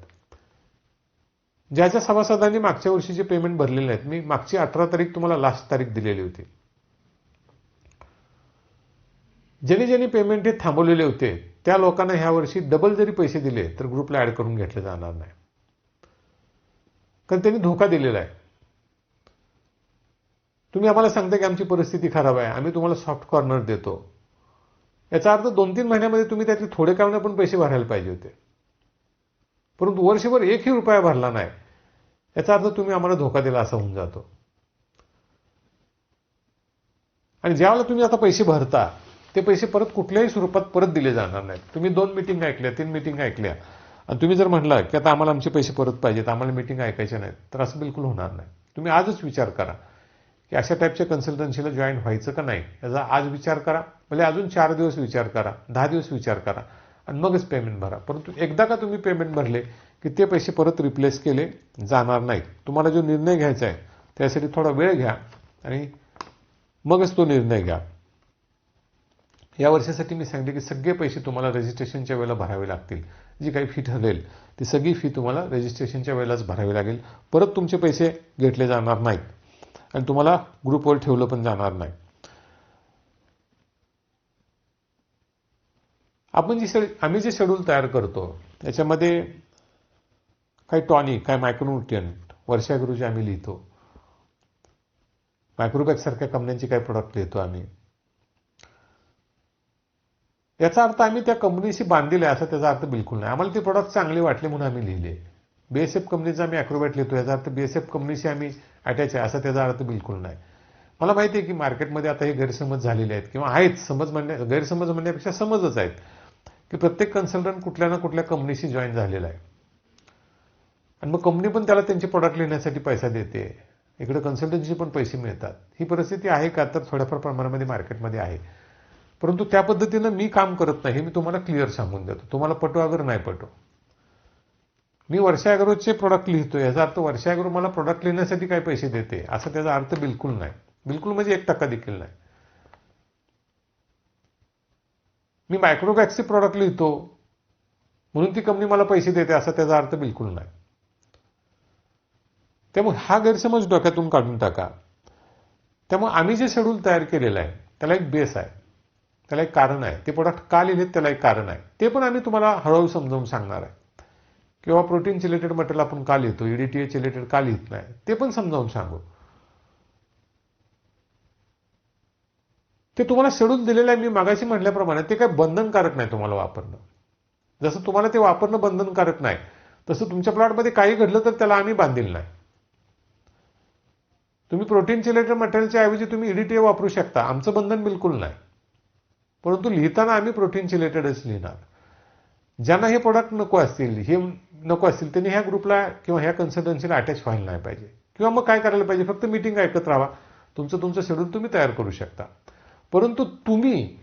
ज्याच्या सभासदांनी मागच्या वर्षीचे पेमेंट भरलेले नाहीत, मी मागची 18 तारीख तुम्हाला लास्ट तारीख दिलेली होती. ज्यांनी पेमेंट हे थांबवलेले होते त्या लोकांना ह्या वर्षी डबल जरी पैसे दिले तर ग्रुपला ॲड करून घेतले जाणार नाही, कारण त्यांनी धोका दिलेला आहे. तुम्ही आम्हाला सांगता की आमची परिस्थिती खराब आहे, आम्ही तुम्हाला सॉफ्ट कॉर्नर देतो, याचा अर्थ 2-3 महिन्यामध्ये तुम्ही त्यातले थोडे कामने पण पैसे भरायला पाहिजे होते. परंतु वर्षभर एकही रुपया भरला नाही, याचा अर्थ तुम्ही आम्हाला धोका दिला असा होऊन जातो. आणि ज्यावेळेला तुम्ही आता पैसे भरता ते पैसे परत कुठल्याही स्वरूपात परत दिले जाणार नाहीत. तुम्ही 2 मीटिंग ऐकल्या, 3 मीटिंग ऐकल्या आणि तुम्ही जर म्हटलं की आता आम्हाला आमचे पैसे परत पाहिजेत, आम्हाला मीटिंग ऐकायच्या नाहीत, तर असं बिलकुल होणार नाही. तुम्ही आजच विचार करा की अशा टाईपच्या कन्सल्टन्सीला जॉईन व्हायचं का नाही, याचा आज विचार करा. म्हणजे अजून 4 दिवस विचार करा, 10 दिवस विचार करा आणि मगच पेमेंट भरा. परंतु एकदा का तुम्ही पेमेंट भरले की ते पैसे परत रिप्लेस केले जाणार नाहीत. तुम्हाला जो निर्णय घ्यायचा आहे त्यासाठी थोडा वेळ घ्या आणि मगच तो निर्णय घ्या. या वर्षासाठी मी सांगितले की सगळे पैसे तुम्हाला रजिस्ट्रेशनच्या वेळेला भरावे लागतील. जी काही फी ठरेल ती सगळी फी तुम्हाला रजिस्ट्रेशनच्या वेळेलाच भरावी लागेल. परत तुमचे पैसे घेतले जाणार नाहीत आणि तुम्हाला ग्रुपवर ठेवलं पण जाणार नाही. आम्ही जे शेड्यूल तयार करतो त्याच्यामध्ये काही टॉनिक, काही मायक्रोन्यूट्रिएंट, वर्षागुरूचे आम्ही लिहितो. मायक्रोबॅक्स सारख्या कंपन्यांची काही प्रोडक्ट लिहितो आम्ही. याचा अर्थ आम्ही त्या कंपनीशी बांधलेला आहे असा त्याचा अर्थ बिलकुल नाही. आम्हाला ते प्रोडक्ट चांगले वाटले म्हणून आम्ही लिहिले. बीएसएफ कंपनीचा आम्ही ॲक्रोबॅट लिहितो याचा अर्थ बीएसएफ कंपनीशी आम्ही अटॅच आहे असा त्याचा अर्थ बिलकुल नाही. मला माहिती आहे की मार्केटमध्ये आता हे गैरसमज झालेले आहेत किंवा आहेत, गैरसमज म्हणण्यापेक्षा समजच आहेत की प्रत्येक कन्सल्टंट कुठल्या ना कुठल्या कंपनीशी जॉईन झालेला आहे आणि मग कंपनी पण त्याला त्यांचे प्रोडक्ट लिहिण्यासाठी पैसा देते, इकडे कन्सल्टन्सी पण पैसे मिळतात. ही परिस्थिती आहे का, तर थोड्याफार प्रमाणामध्ये मार्केटमध्ये आहे. परंतु त्या पद्धतीनं मी काम करत नाही हे मी तुम्हाला क्लिअर सांगून देतो. तुम्हाला पटो अगर नाही पटो, मी वर्षा ॲग्रोचे प्रोडक्ट लिहितो याचा अर्थ वर्षा ॲग्रो मला प्रोडक्ट लिहिण्यासाठी काय पैसे देते असा त्याचा अर्थ बिलकुल नाही. बिलकुल म्हणजे 1% देखील नाही. मी मायक्रोबॅक्सचे प्रोडक्ट लिहितो म्हणून ती कंपनी मला पैसे देते असा त्याचा अर्थ बिलकुल नाही. त्यामुळे हा गैरसमज डोक्यातून काढून टाका. त्यामुळे आम्ही जे शेड्यूल तयार केलेलं आहे त्याला एक बेस आहे, त्याला एक कारण आहे. ते प्रोडक्ट का लिहिलेत त्याला एक कारण आहे. ते पण आम्ही तुम्हाला हळूहळू समजावून सांगणार आहे. किंवा प्रोटीन चिलेटेड मटेरियल आपण का लिहितो, EDTA चिलेटेड का लिहित नाही ते पण समजावून सांगू. ते तुम्हाला शेड्यूल दिलेलं आहे. मी मागाशी म्हटल्याप्रमाणे ते काही बंधनकारक नाही तुम्हाला वापरणं. जसं तुम्हाला ते वापरणं बंधनकारक नाही तसं तुमच्या प्लॉटमध्ये काही घडलं तर त्याला आम्ही बांधील नाही. तुम्ही प्रोटीन चिलेटेड मटेरियलच्या ऐवजी तुम्ही EDTA वापरू शकता, आमचं बंधन बिलकुल नाही. परंतु लिहिताना आम्ही प्रोटीन चिलेटेडच लिहिणार. ज्यांना हे प्रोडक्ट नको असतील त्यांनी ह्या ग्रुपला किंवा ह्या कन्सल्टन्सीला अटॅच व्हायला नाही पाहिजे. किंवा मग काय करायला पाहिजे, फक्त मीटिंग ऐकत राहा. तुमचं शेड्यूल तुम्ही तयार करू शकता. परंतु तुम्ही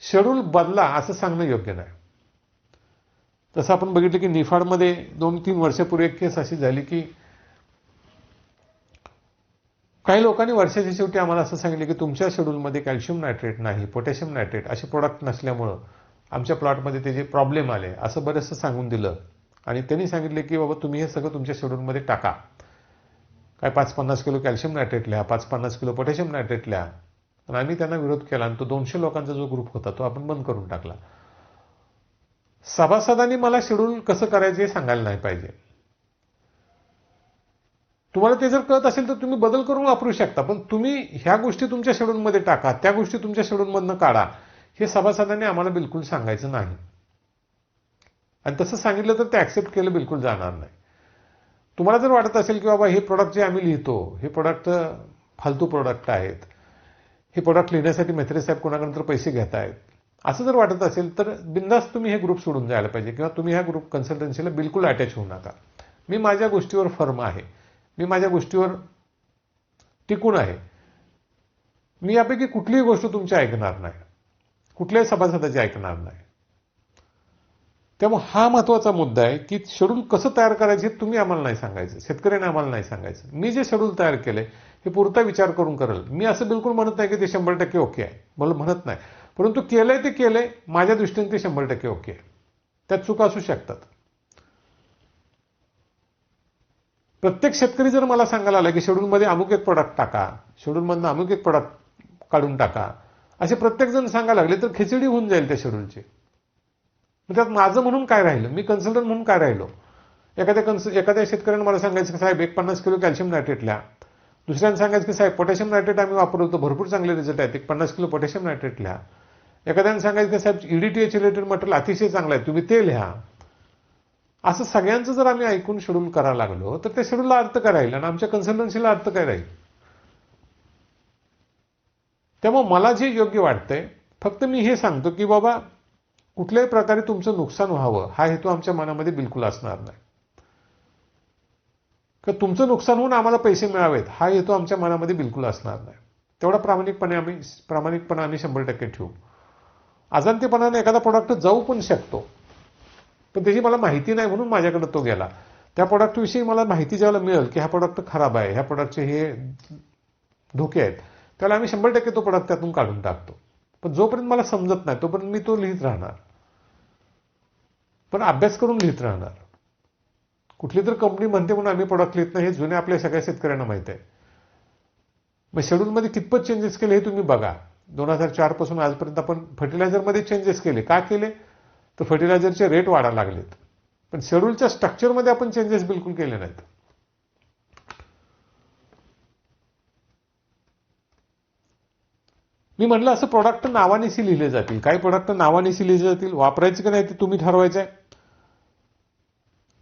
शेड्यूल बदला असं सांगणं योग्य नाही. तसं आपण बघितलं की निफाडमध्ये 2-3 वर्षापूर्वी एक केस अशी झाली की काही लोकांनी वर्षाच्या शेवटी आम्हाला असं सांगितलं की तुमच्या शेड्यूलमध्ये कॅल्शियम नायट्रेट नाही, पोटॅशियम नायट्रेट असे प्रोडक्ट नसल्यामुळं आमच्या प्लॉटमध्ये त्याचे प्रॉब्लेम आले असं बरंचसं सांगून दिलं. आणि त्यांनी सांगितले की बाबा तुम्ही हे सगळं तुमच्या शेड्यूलमध्ये टाका. काय 5-50 किलो कॅल्शियम नायट्रेट लिहा, 5-50 किलो पोटॅशियम नायट्रेट लिहा. आणि आम्ही त्यांना विरोध केला आणि तो 200 लोकांचा जो ग्रुप होता तो आपण बंद करून टाकला. सभासदांनी मला शेड्यूल कसं करायचं हे सांगायला नाही पाहिजे. तुम्हाला ते जर कळत असेल तर तुम्ही बदल करून वापरू शकता, पण तुम्ही ह्या गोष्टी तुमच्या शेड्यूलमध्ये टाका, त्या गोष्टी तुमच्या शेड्यूलमधनं काढा हे सभासदांनी आम्हाला बिलकुल सांगायचं नाही. आणि तसं सांगितलं तर ते ॲक्सेप्ट केलं बिलकुल जाणार नाही. तुम्हाला जर वाटत असेल की बाबा हे प्रोडक्ट जे आम्ही लिहितो हे प्रोडक्ट फालतू प्रोडक्ट आहेत, हे प्रोडक्ट लिहिण्यासाठी म्हेत्रे साहेब कोणाकडे तर पैसे घेत आहेत, असं जर वाटत असेल तर बिंदास तुम्ही हे ग्रुप सोडून जायला पाहिजे किंवा तुम्ही ह्या ग्रुप कन्सल्टन्सीला बिलकुल अटॅच होऊ नका. मी माझ्या गोष्टीवर फर्म आहे, मी माझ्या गोष्टीवर टिकून आहे. मी यापैकी कुठलीही गोष्ट तुमची ऐकणार नाही, कुठल्याही सभासदाची ऐकणार नाही. त्यामुळे हा महत्वाचा मुद्दा आहे की शेड्यूल कसं तयार करायचे तुम्ही आम्हाला नाही सांगायचं, शेतकऱ्यांनी आम्हाला नाही सांगायचं. मी जे शेड्यूल तयार केलंय हे पुरता विचार करून करेल. मी असं बिलकुल म्हणत नाही की ते 100% ओके आहे, मला म्हणत नाही. परंतु केलंय ते केलंय, माझ्या दृष्टीने ते 100% ओके आहे. त्यात चुका असू शकतात. प्रत्येक शेतकरी जर मला सांगायला आला की शेड्यूलमध्ये अमुक एक प्रोडक्ट टाका, शेड्यूलमधनं अमुक एक प्रोडक्ट काढून टाका, असे प्रत्येक जण सांगायला लागले तर खिचडी होऊन जाईल त्या शेड्यूलची. त्यात माझं म्हणून काय राहिलं, मी कन्सल्टंट म्हणून काय राहिलो. एखाद्या शेतकऱ्याने मला सांगायचं की साहेब 50 किलो कॅल्शियम नायट्रेट लिहा, दुसऱ्याने सांगायचं की साहेब पोटॅशियम नायट्रेट आम्ही वापरतो, भरपूर चांगले रिझल्ट आहेत, 50 किलो पोटॅशियम नायट्रेट लिहा. एखाद्याने सांगायचं की साहेब EDTA चिलेटेड मटेरियल अतिशय चांगलं आहे, तुम्ही ते लिहा. असं सगळ्यांचं जर आम्ही ऐकून शेड्यूल करायला लागलो तर त्या शेड्यूलला अर्थ काय राहील आणि आमच्या कन्सल्टन्सीला अर्थ काय राहील. त्यामुळे मला जे योग्य वाटतंय फक्त मी हे सांगतो की बाबा कुठल्याही प्रकारे तुमचं नुकसान व्हावं हा हेतू आमच्या मनामध्ये बिलकुल असणार नाही. किंवा तुमचं नुकसान होऊन आम्हाला पैसे मिळावेत हा हेतू आमच्या मनामध्ये बिलकुल असणार नाही. तेवढा प्रामाणिकपणा आम्ही 100% ठेवू. अजाणतेपणाने एखादा प्रोडक्ट जाऊ पण शकतो पण त्याची मला माहिती नाही म्हणून माझ्याकडे तो गेला. त्या प्रोडक्टविषयी मला माहिती ज्यावेळेला मिळेल की हा प्रोडक्ट खराब आहे, ह्या प्रोडक्टचे हे धोके आहेत, त्याला आम्ही 100% तो प्रोडक्ट त्यातून काढून टाकतो. पण जोपर्यंत मला समजत नाही तोपर्यंत मी तो लिहित राहणार, पण अभ्यास करून लिहित राहणार. कुठली तर कंपनी म्हणते म्हणून आम्ही प्रोडक्ट लिहित नाही हे जुने आपल्या सगळ्या शेतकऱ्यांना माहिती आहे. मग शेड्यूलमध्ये कितपत चेंजेस केले हे तुम्ही बघा. 2004 पासून आजपर्यंत आपण फर्टिलायझरमध्ये चेंजेस केले. का केले तर फर्टिलायझरचे रेट वाढायला लागलेत, पण शेड्यूलच्या स्ट्रक्चरमध्ये आपण चेंजेस बिलकुल केले नाहीत. मी म्हटलं असं प्रोडक्ट नावानिशी लिहिले जातील. काही प्रोडक्ट नावानिशी लिहिले जातील, वापरायचे की नाही ते तुम्ही ठरवायचं आहे.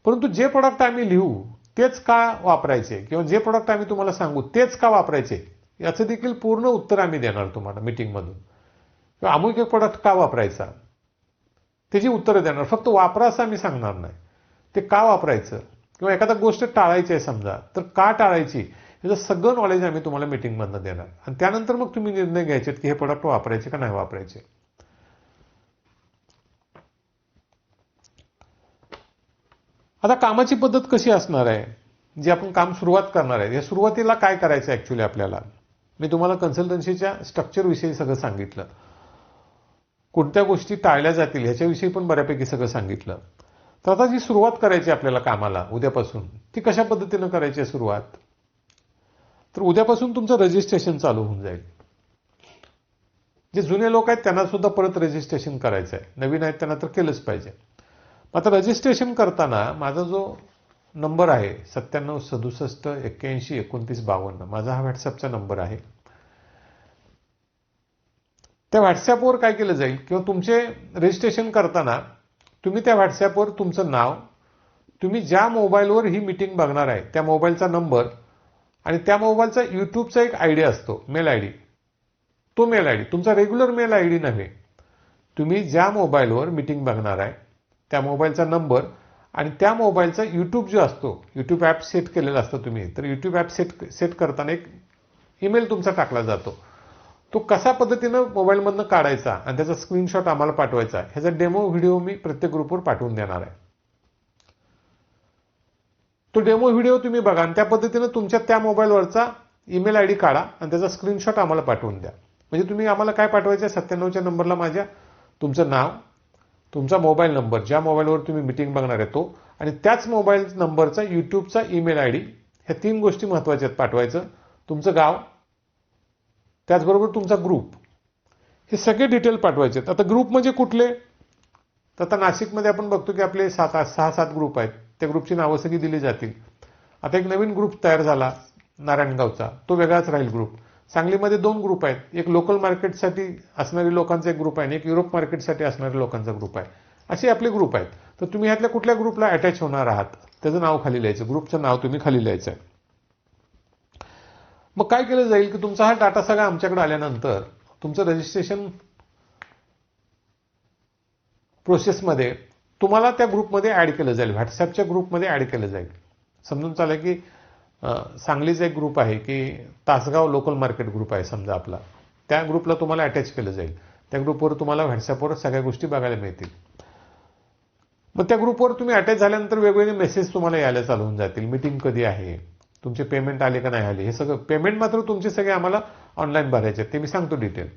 परंतु जे प्रोडक्ट आम्ही लिहू तेच का वापरायचे किंवा जे प्रोडक्ट आम्ही तुम्हाला सांगू तेच का वापरायचे याचं देखील पूर्ण उत्तर आम्ही देणार तुम्हाला मीटिंगमधून. किंवा अमुक एक प्रोडक्ट का वापरायचा त्याची उत्तरं देणार. फक्त वापरा असं आम्ही सांगणार नाही, ते का वापरायचं किंवा एखादा गोष्ट टाळायची आहे समजा तर का टाळायची याचं सगळं नॉलेज आम्ही तुम्हाला मीटिंगमधनं देणार. आणि त्यानंतर मग तुम्ही निर्णय घ्यायचे की हे प्रोडक्ट वापरायचे का नाही वापरायचे. आता कामाची पद्धत कशी असणार आहे, जे आपण काम सुरुवात करणार आहे, या सुरुवातीला काय करायचं ऍक्च्युली आपल्याला. मी तुम्हाला कन्सल्टन्सीच्या स्ट्रक्चरविषयी सगळं सांगितलं, कोणत्या गोष्टी टाळल्या जातील ह्याच्याविषयी पण बऱ्यापैकी सगळं सांगितलं. तर आता जी सुरुवात करायची आपल्याला कामाला उद्यापासून ती कशा पद्धतीनं करायची आहे सुरुवात. तर उद्यापासून तुमचं रजिस्ट्रेशन चालू होऊन जाईल. जे जुने लोक आहेत त्यांना सुद्धा परत रजिस्ट्रेशन करायचं आहे, नवीन आहेत त्यांना तर केलंच पाहिजे. आता रजिस्ट्रेशन करताना माझा जो नंबर आहे 9767812952 माझा हा व्हॉट्सअपचा नंबर आहे. त्या व्हॉट्सअपवर काय केलं जाईल किंवा तुमचे रजिस्ट्रेशन करताना तुम्ही त्या व्हॉट्सअपवर तुमचं नाव, तुम्ही ज्या मोबाईलवर ही मीटिंग बघणार आहे त्या मोबाईलचा नंबर आणि त्या मोबाईलचा युट्यूबचा एक आयडी असतो, मेल आयडी, तो मेल आयडी तुमचा रेग्युलर मेल आयडी नव्हे. तुम्ही ज्या मोबाईलवर मीटिंग बघणार आहे त्या मोबाईलचा नंबर आणि त्या मोबाईलचा युट्यूब जो असतो, युट्यूब ॲप सेट केलेला असतं तुम्ही, तर युट्यूब ॲप सेट करताना एक ईमेल तुमचा टाकला जातो. तो कशा पद्धतीनं मोबाईलमधनं काढायचा आणि त्याचा स्क्रीनशॉट आम्हाला पाठवायचा ह्याचा डेमो व्हिडिओ मी प्रत्येक ग्रुपवर पाठवून देणार आहे. तो डेमो व्हिडिओ तुम्ही बघा आणि त्या पद्धतीनं तुमच्या त्या मोबाईलवरचा ईमेल आयडी काढा आणि त्याचा स्क्रीनशॉट आम्हाला पाठवून द्या. म्हणजे तुम्ही आम्हाला काय पाठवायचं 97च्या नंबरला माझ्या तुमचं नाव, तुमचा मोबाईल नंबर, ज्या मोबाईलवर तुम्ही मीटिंग बघणार आहे तो आणि त्याच मोबाईल नंबरचा युट्यूबचा ईमेल आयडी, ह्या 3 गोष्टी महत्वाच्या आहेत पाठवायचं. तुमचं गाव, त्याचबरोबर तुमचा ग्रुप, हे सगळे डिटेल पाठवायचे आहेत. आता ग्रुप म्हणजे कुठले, तर आता नाशिकमध्ये आपण बघतो की आपले 6-7 ग्रुप आहेत, त्या ग्रुपची नावं सगळी दिली जातील. आता एक नवीन ग्रुप तयार झाला नारायणगावचा, तो वेगळाच राहील ग्रुप. सांगलीमध्ये 2 ग्रुप आहेत, एक लोकल मार्केटसाठी असणारी लोकांचा एक ग्रुप आहे आणि एक युरोप मार्केटसाठी असणाऱ्या लोकांचा ग्रुप आहे. असे आपले ग्रुप आहेत. तर तुम्ही ह्यातल्या कुठल्या ग्रुपला अटॅच होणार आहात त्याचं नाव खाली लिहायचं, ग्रुपचं नाव तुम्ही खाली लिहायचं आहे. मग काय केलं जाईल की तुमचा हा डाटा सगळा आमच्याकडे आल्यानंतर तुमचं रजिस्ट्रेशन प्रोसेसमध्ये तुम्हाला त्या ग्रुपमध्ये ऍड केलं जाईल, व्हॉट्सअपच्या ग्रुपमध्ये ऍड केलं जाईल. समजून चालेल की सांगलीचा एक ग्रुप आहे की तासगाव लोकल मार्केट ग्रुप आहे समजा आपला, त्या ग्रुपला तुम्हाला अटॅच केलं जाईल. त्या ग्रुपवर तुम्हाला व्हॉट्सअपवर सगळ्या गोष्टी बघायला मिळतील. मग त्या ग्रुपवर तुम्ही अटॅच झाल्यानंतर वेगवेगळे मेसेज तुम्हाला यायला चालू होऊन जातील. मीटिंग कधी आहे, तुमचे पेमेंट आले का नाही आले, हे सगळं. पेमेंट मात्र तुमचे सगळे आम्हाला ऑनलाईन भरायचे, ते मी सांगतो डिटेल.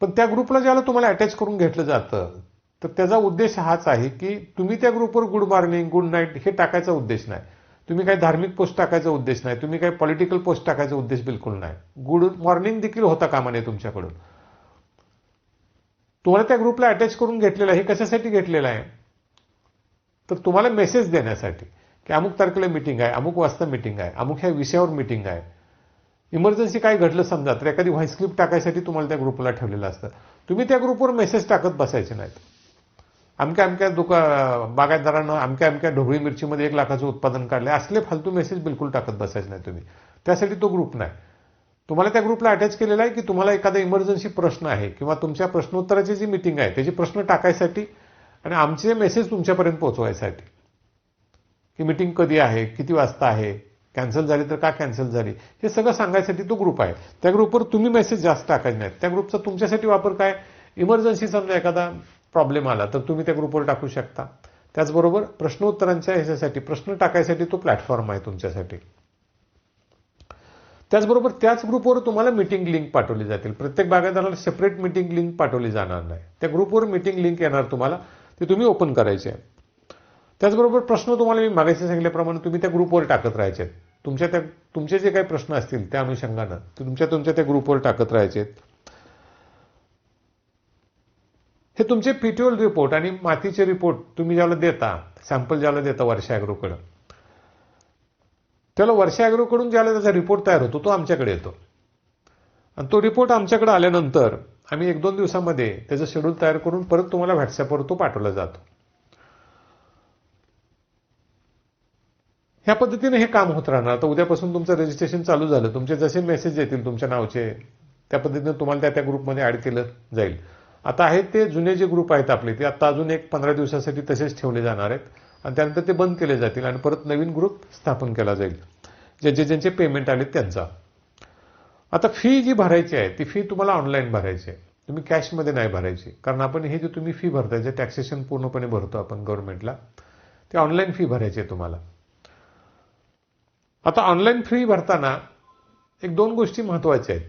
पण त्या ग्रुपला ज्याला तुम्हाला अटॅच करून घेतलं जातं तर त्याचा उद्देश हाच आहे की तुम्ही त्या ग्रुपवर गुड मॉर्निंग, गुड नाईट हे टाकायचा उद्देश नाही, तुम्ही काही धार्मिक पोस्ट टाकायचा उद्देश नाही, तुम्ही काही पॉलिटिकल पोस्ट टाकायचा उद्देश बिलकुल नाही. गुड मॉर्निंग देखील होता कामा नये तुमच्याकडून. तुम्हाला त्या ग्रुपला अटॅच करून घेतलेला आहे, हे कशासाठी घेतलेलं आहे तर तुम्हाला मेसेज देण्यासाठी की अमुक तारखेला मीटिंग आहे, अमुक वाजता मीटिंग आहे, अमुक ह्या विषयावर मीटिंग आहे. इमर्जन्सी काय घडलं समजा तर एखादी व्हॉइस क्लिप टाकायसाठी तुम्हाला त्या ग्रुपला ठेवलेलं असतं. तुम्ही त्या ग्रुपवर मेसेज टाकत बसायचे नाहीत. अमक्या अमक्या बागायतदारानं अमक्या अमक्या ढोबळी मिरचीमध्ये 1 लाखाचं उत्पादन काढले, असले फालतू मेसेज बिलकुल टाकत बसायचे नाही तुम्ही. त्यासाठी तो ग्रुप नाही. तुम्हाला त्या ग्रुपला अटॅच केलेला आहे की तुम्हाला एखादा इमर्जन्सी प्रश्न आहे किंवा तुमच्या प्रश्नोत्तराची जी मीटिंग आहे त्याची प्रश्न टाकायसाठी आणि आमचे मेसेज तुमच्यापर्यंत पोहोचवायसाठी, की मीटिंग कधी आहे, किती वाजता आहे, कॅन्सल झाली तर का कॅन्सल झाली, हे सगळं सांगायसाठी तो ग्रुप आहे. त्या ग्रुपवर तुम्ही मेसेज जास्त टाकायचे नाहीत. त्या ग्रुपचा तुमच्यासाठी वापर काय, इमर्जन्सी समजा एखादा प्रॉब्लेम आला तर तुम्ही त्या ग्रुपवर टाकू शकता. त्याचबरोबर प्रश्नोत्तरांच्या ह्याच्यासाठी प्रश्न टाकायसाठी तो प्लॅटफॉर्म आहे तुमच्यासाठी. त्याचबरोबर त्याच ग्रुपवर तुम्हाला मीटिंग लिंक पाठवली जातील. प्रत्येक बागायतदाराला सेपरेट मीटिंग लिंक पाठवली जाणार नाही. त्या ग्रुपवर मीटिंग लिंक येणार तुम्हाला, ते तुम्ही ओपन करायचे. त्याचबरोबर प्रश्न तुम्हाला मी मागायचे सांगितल्याप्रमाणे तुम्ही त्या ग्रुपवर टाकत राहायचे. तुमचे जे काही प्रश्न असतील त्या अनुषंगानं ते तुमच्या त्या ग्रुपवर टाकत राहायचे. हे तुमचे पीटीओल रिपोर्ट आणि मातीचे रिपोर्ट तुम्ही ज्याला देता, सॅम्पल ज्याला देता वर्षा ॲग्रोकडं, त्याला वर्षा ॲग्रोकडून ज्याला त्याचा रिपोर्ट तयार होतो तो आमच्याकडे येतो. आणि तो रिपोर्ट आमच्याकडे आल्यानंतर आम्ही 1-2 दिवसामध्ये त्याचं शेड्यूल तयार करून परत तुम्हाला व्हॉट्सअपवर तो पाठवला जातो. ह्या पद्धतीने हे काम होत राहणार. तर उद्यापासून तुमचं रजिस्ट्रेशन चालू झालं, तुमचे जसे मेसेज येतील तुमच्या नावचे त्या पद्धतीने तुम्हाला त्या ग्रुपमध्ये ऍड केलं जाईल. आता आहेत ते जुने जे ग्रुप आहेत आपले, ते आता अजून 15 दिवसासाठी तसेच ठेवले जाणार आहेत आणि त्यानंतर ते बंद केले जातील आणि परत नवीन ग्रुप स्थापन केला जाईल ज्यांचे पेमेंट आले त्यांचा. आता फी जी भरायची आहे ती फी तुम्हाला ऑनलाईन भरायची आहे, तुम्ही कॅशमध्ये नाही भरायची. कारण आपण हे जे तुम्ही फी भरताय, जे टॅक्सेशन पूर्णपणे भरतो आपण गव्हर्नमेंटला, ते ऑनलाईन फी भरायची आहे तुम्हाला. आता ऑनलाईन फी भरताना 1-2 गोष्टी महत्त्वाच्या आहेत.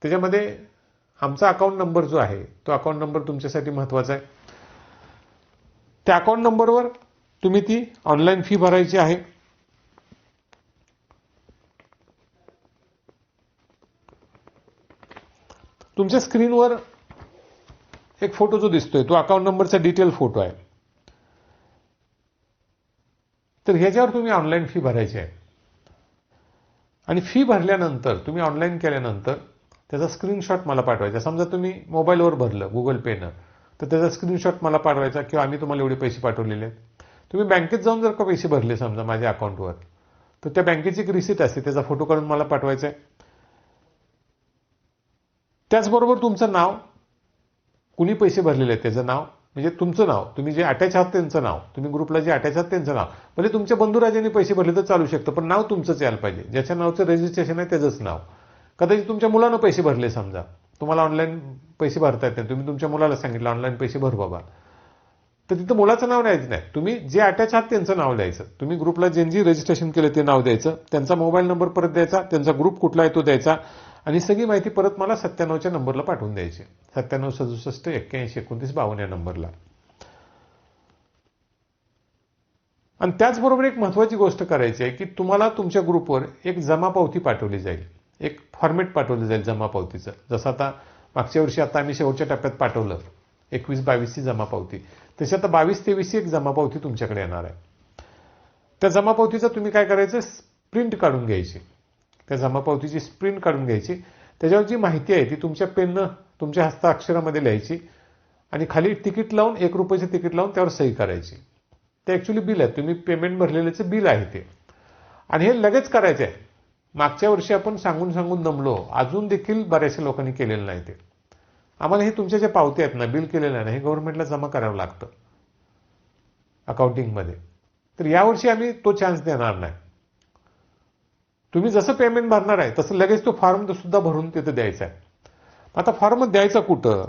त्याच्यामध्ये आमचा अकाउंट नंबर जो आहे तो अकाउंट नंबर तुमच्यासाठी महत्त्वाचा आहे. त्या अकाउंट नंबरवर तुम्ही ती ऑनलाईन फी भरायची आहे. तुमच्या स्क्रीनवर एक फोटो जो दिसतोय तो अकाउंट नंबरचा डिटेल फोटो आहे. तर ह्याच्यावर तुम्ही ऑनलाईन फी भरायची आहे. आणि फी भरल्यानंतर तुम्ही ऑनलाईन केल्यानंतर त्याचा स्क्रीनशॉट मला पाठवायचा. समजा तुम्ही मोबाईलवर भरलं गुगल पेनं, तर त्याचा स्क्रीनशॉट मला पाठवायचा किंवा आम्ही तुम्हाला एवढे पैसे पाठवलेले आहेत. तुम्ही बँकेत जाऊन जर का पैसे भरले समजा माझ्या अकाउंटवर, तर त्या बँकेची एक रिसिट असते, त्याचा फोटो काढून मला पाठवायचा आहे. त्याचबरोबर तुमचं नाव, कुणी पैसे भरलेले आहेत त्याचं नाव, म्हणजे तुमचं नाव, तुम्ही जे अटॅच आहात त्यांचं नाव, तुम्ही ग्रुपला जे अटॅच आहात त्यांचं नाव. म्हणजे तुमच्या बंधुराजांनी पैसे भरले तर चालू शकतं, पण नाव तुमचंच यायला पाहिजे. ज्याच्या नावचं रजिस्ट्रेशन आहे त्याचंच नाव. कदाचित तुमच्या मुलानं पैसे भरले समजा, तुम्हाला ऑनलाईन पैसे भरता येत नाही, तुम्ही तुमच्या मुलाला सांगितलं ऑनलाईन पैसे भर बाबा, तर तिथं मुलाचं नाव द्यायचं नाही. तुम्ही जे अटॅच आहात त्यांचं नाव द्यायचं. तुम्ही ग्रुपला ज्यांनी रजिस्ट्रेशन केलं ते नाव द्यायचं, त्यांचा मोबाईल नंबर परत द्यायचा, त्यांचा ग्रुप कुठला आहे तो द्यायचा आणि सगळी माहिती परत मला 97च्या नंबरला पाठवून द्यायची. 9767812952 या नंबरला. आणि त्याचबरोबर एक महत्वाची गोष्ट करायची आहे की तुम्हाला तुमच्या ग्रुपवर एक जमा पावती पाठवली जाईल, एक फॉर्मेट पाठवलं जाईल जमा पावतीचं. जसं आता मागच्या वर्षी आता आम्ही शेवटच्या टप्प्यात पाठवलं 21-22ची जमा पावती, तशी आता 22-23ची एक जमा पावती तुमच्याकडे येणार आहे. त्या जमा पावतीचं तुम्ही काय करायचं, प्रिंट काढून घ्यायची. त्या जमा पावतीची प्रिंट काढून घ्यायची. त्याच्यावर जी माहिती आहे ती तुमच्या पेननं तुमच्या हस्ताक्षरामध्ये लिहायची आणि खाली तिकीट लावून 1 रुपयाचं तिकीट लावून त्यावर सही करायची. ते ॲक्च्युली बिल आहे, तुम्ही पेमेंट भरलेल्याचं बिल आहे ते. आणि हे लगेच करायचं आहे. मागच्या वर्षी आपण सांगून दमलो, अजून देखील बऱ्याचशा लोकांनी केलेलं नाही ते. आम्हाला हे तुमच्या ज्या पावत्या आहेत ना, बिल केलेलं नाही, हे गव्हर्नमेंटला जमा करावं लागतं अकाउंटिंगमध्ये. तर यावर्षी आम्ही तो चान्स देणार नाही. तुम्ही जसं पेमेंट भरणार आहे तसं लगेच तो फॉर्म सुद्धा भरून तिथं द्यायचा आहे. आता फॉर्म द्यायचा कुठं,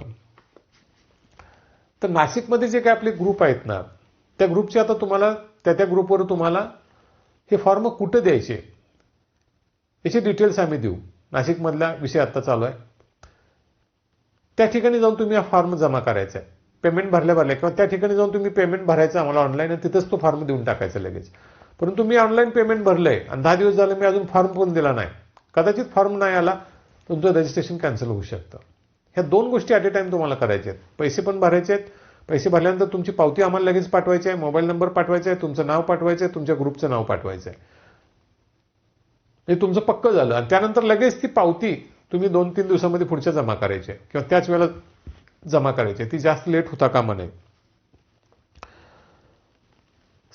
तर नाशिकमध्ये जे काही आपले ग्रुप आहेत ना, त्या ग्रुपचे आता तुम्हाला त्या ग्रुपवर तुम्हाला हे फॉर्म कुठं द्यायचे याचे डिटेल्स आम्ही देऊ. नाशिकमधला विषय आता चालू आहे. त्या ठिकाणी जाऊन तुम्ही हा फॉर्म जमा करायचा आहे. पेमेंट भरल्या किंवा त्या ठिकाणी जाऊन तुम्ही पेमेंट भरायचं आम्हाला ऑनलाईन आणि तिथंच तो फॉर्म देऊन टाकायचा लगेच. परंतु मी ऑनलाईन पेमेंट भरलंय आणि 10 दिवस झाले मी अजून फॉर्म पण दिला नाही, कदाचित फॉर्म नाही आला, तुमचं रजिस्ट्रेशन कॅन्सल होऊ शकतं. ह्या 2 गोष्टी ॲट ए टाइम तुम्हाला करायच्या आहेत. पैसे पण भरायचे आहेत, पैसे भरल्यानंतर तुमची पावती आम्हाला लगेच पाठवायची आहे, मोबाईल नंबर पाठवायचा आहे, तुमचं नाव पाठवायचं आहे, तुमच्या ग्रुपचं नाव पाठवायचं आहे. हे तुमचं पक्क झालं आणि त्यानंतर लगेच ती पावती तुम्ही 2-3 दिवसामध्ये पुढच्या जमा करायची किंवा त्याच वेळेला जमा करायची. ती जास्त लेट होता कामा नये.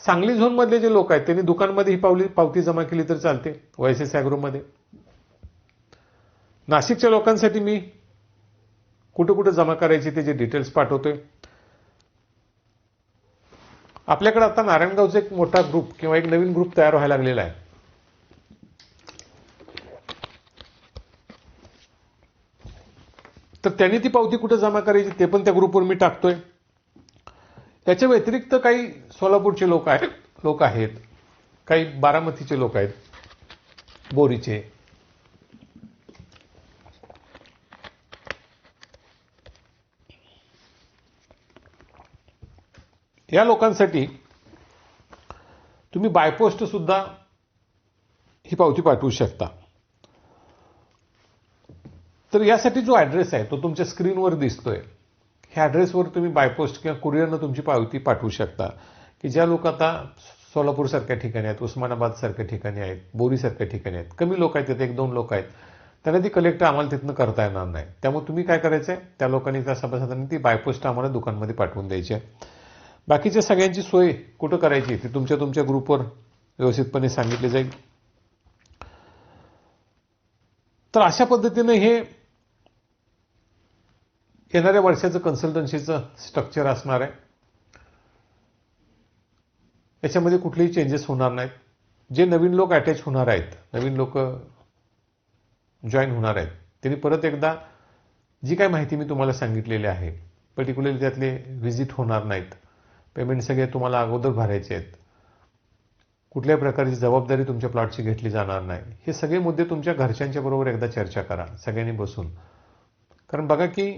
सांगली झोनमधले जे लोक आहेत त्यांनी दुकानमध्ये ही पावती जमा केली तर चालते ओएसएस ॲग्रोमध्ये. नाशिकच्या लोकांसाठी मी कुठं कुठं जमा करायची त्याचे डिटेल्स पाठवतोय. आपल्याकडे आता नारायणगावचा एक मोठा ग्रुप किंवा एक नवीन ग्रुप तयार व्हायला लागलेला आहे. तर त्यांनी ती पावती कुठे जमा करायची ते पण त्या ग्रुपवर मी टाकतोय. याच्या व्यतिरिक्त काही सोलापूरचे लोक आहेत, काही बारामतीचे लोक आहेत, बोरीचे, या लोकांसाठी तुम्ही बायपोस्ट सुद्धा ही पावती पाठवू शकता. तर यासाठी जो ॲड्रेस आहे तो तुमच्या स्क्रीनवर दिसतोय. ह्या ॲड्रेसवर तुम्ही बायपोस्ट किंवा कुरिअरनं तुमची पावती पाठवू शकता. की ज्या लोक आता सोलापूरसारख्या ठिकाणी आहेत, उस्मानाबादसारख्या ठिकाणी आहेत, बोरीसारख्या ठिकाणी आहेत, कमी लोक आहेत, 1-2 लोक आहेत, त्यांना ती कलेक्ट आम्हाला तिथनं करता येणार नाही. त्यामुळे तुम्ही काय करायचं आहे, त्या लोकांनी त्या सभासदांनी ती बायपोस्ट आम्हाला दुकानमध्ये पाठवून द्यायची आहे. बाकीच्या सगळ्यांची सोय कुठं करायची ती तुमच्या ग्रुपवर व्यवस्थितपणे सांगितले जाईल. तर अशा पद्धतीनं हे येणाऱ्या वर्षाचं कन्सल्टन्सीचं स्ट्रक्चर असणार आहे. याच्यामध्ये कुठलेही चेंजेस होणार नाहीत. जे नवीन लोक अटॅच होणार आहेत, नवीन लोक जॉईन होणार आहेत, त्यांनी परत एकदा जी काय माहिती मी तुम्हाला सांगितलेली आहे, पर्टिक्युलरली त्यातले व्हिजिट होणार नाहीत, पेमेंट सगळे तुम्हाला अगोदर भरायचे आहेत, कुठल्याही प्रकारची जबाबदारी तुमच्या प्लॉटची घेतली जाणार नाही. हे सगळे मुद्दे तुमच्या घरच्यांच्या बरोबर एकदा चर्चा करा सगळ्यांनी बसून. कारण बघा की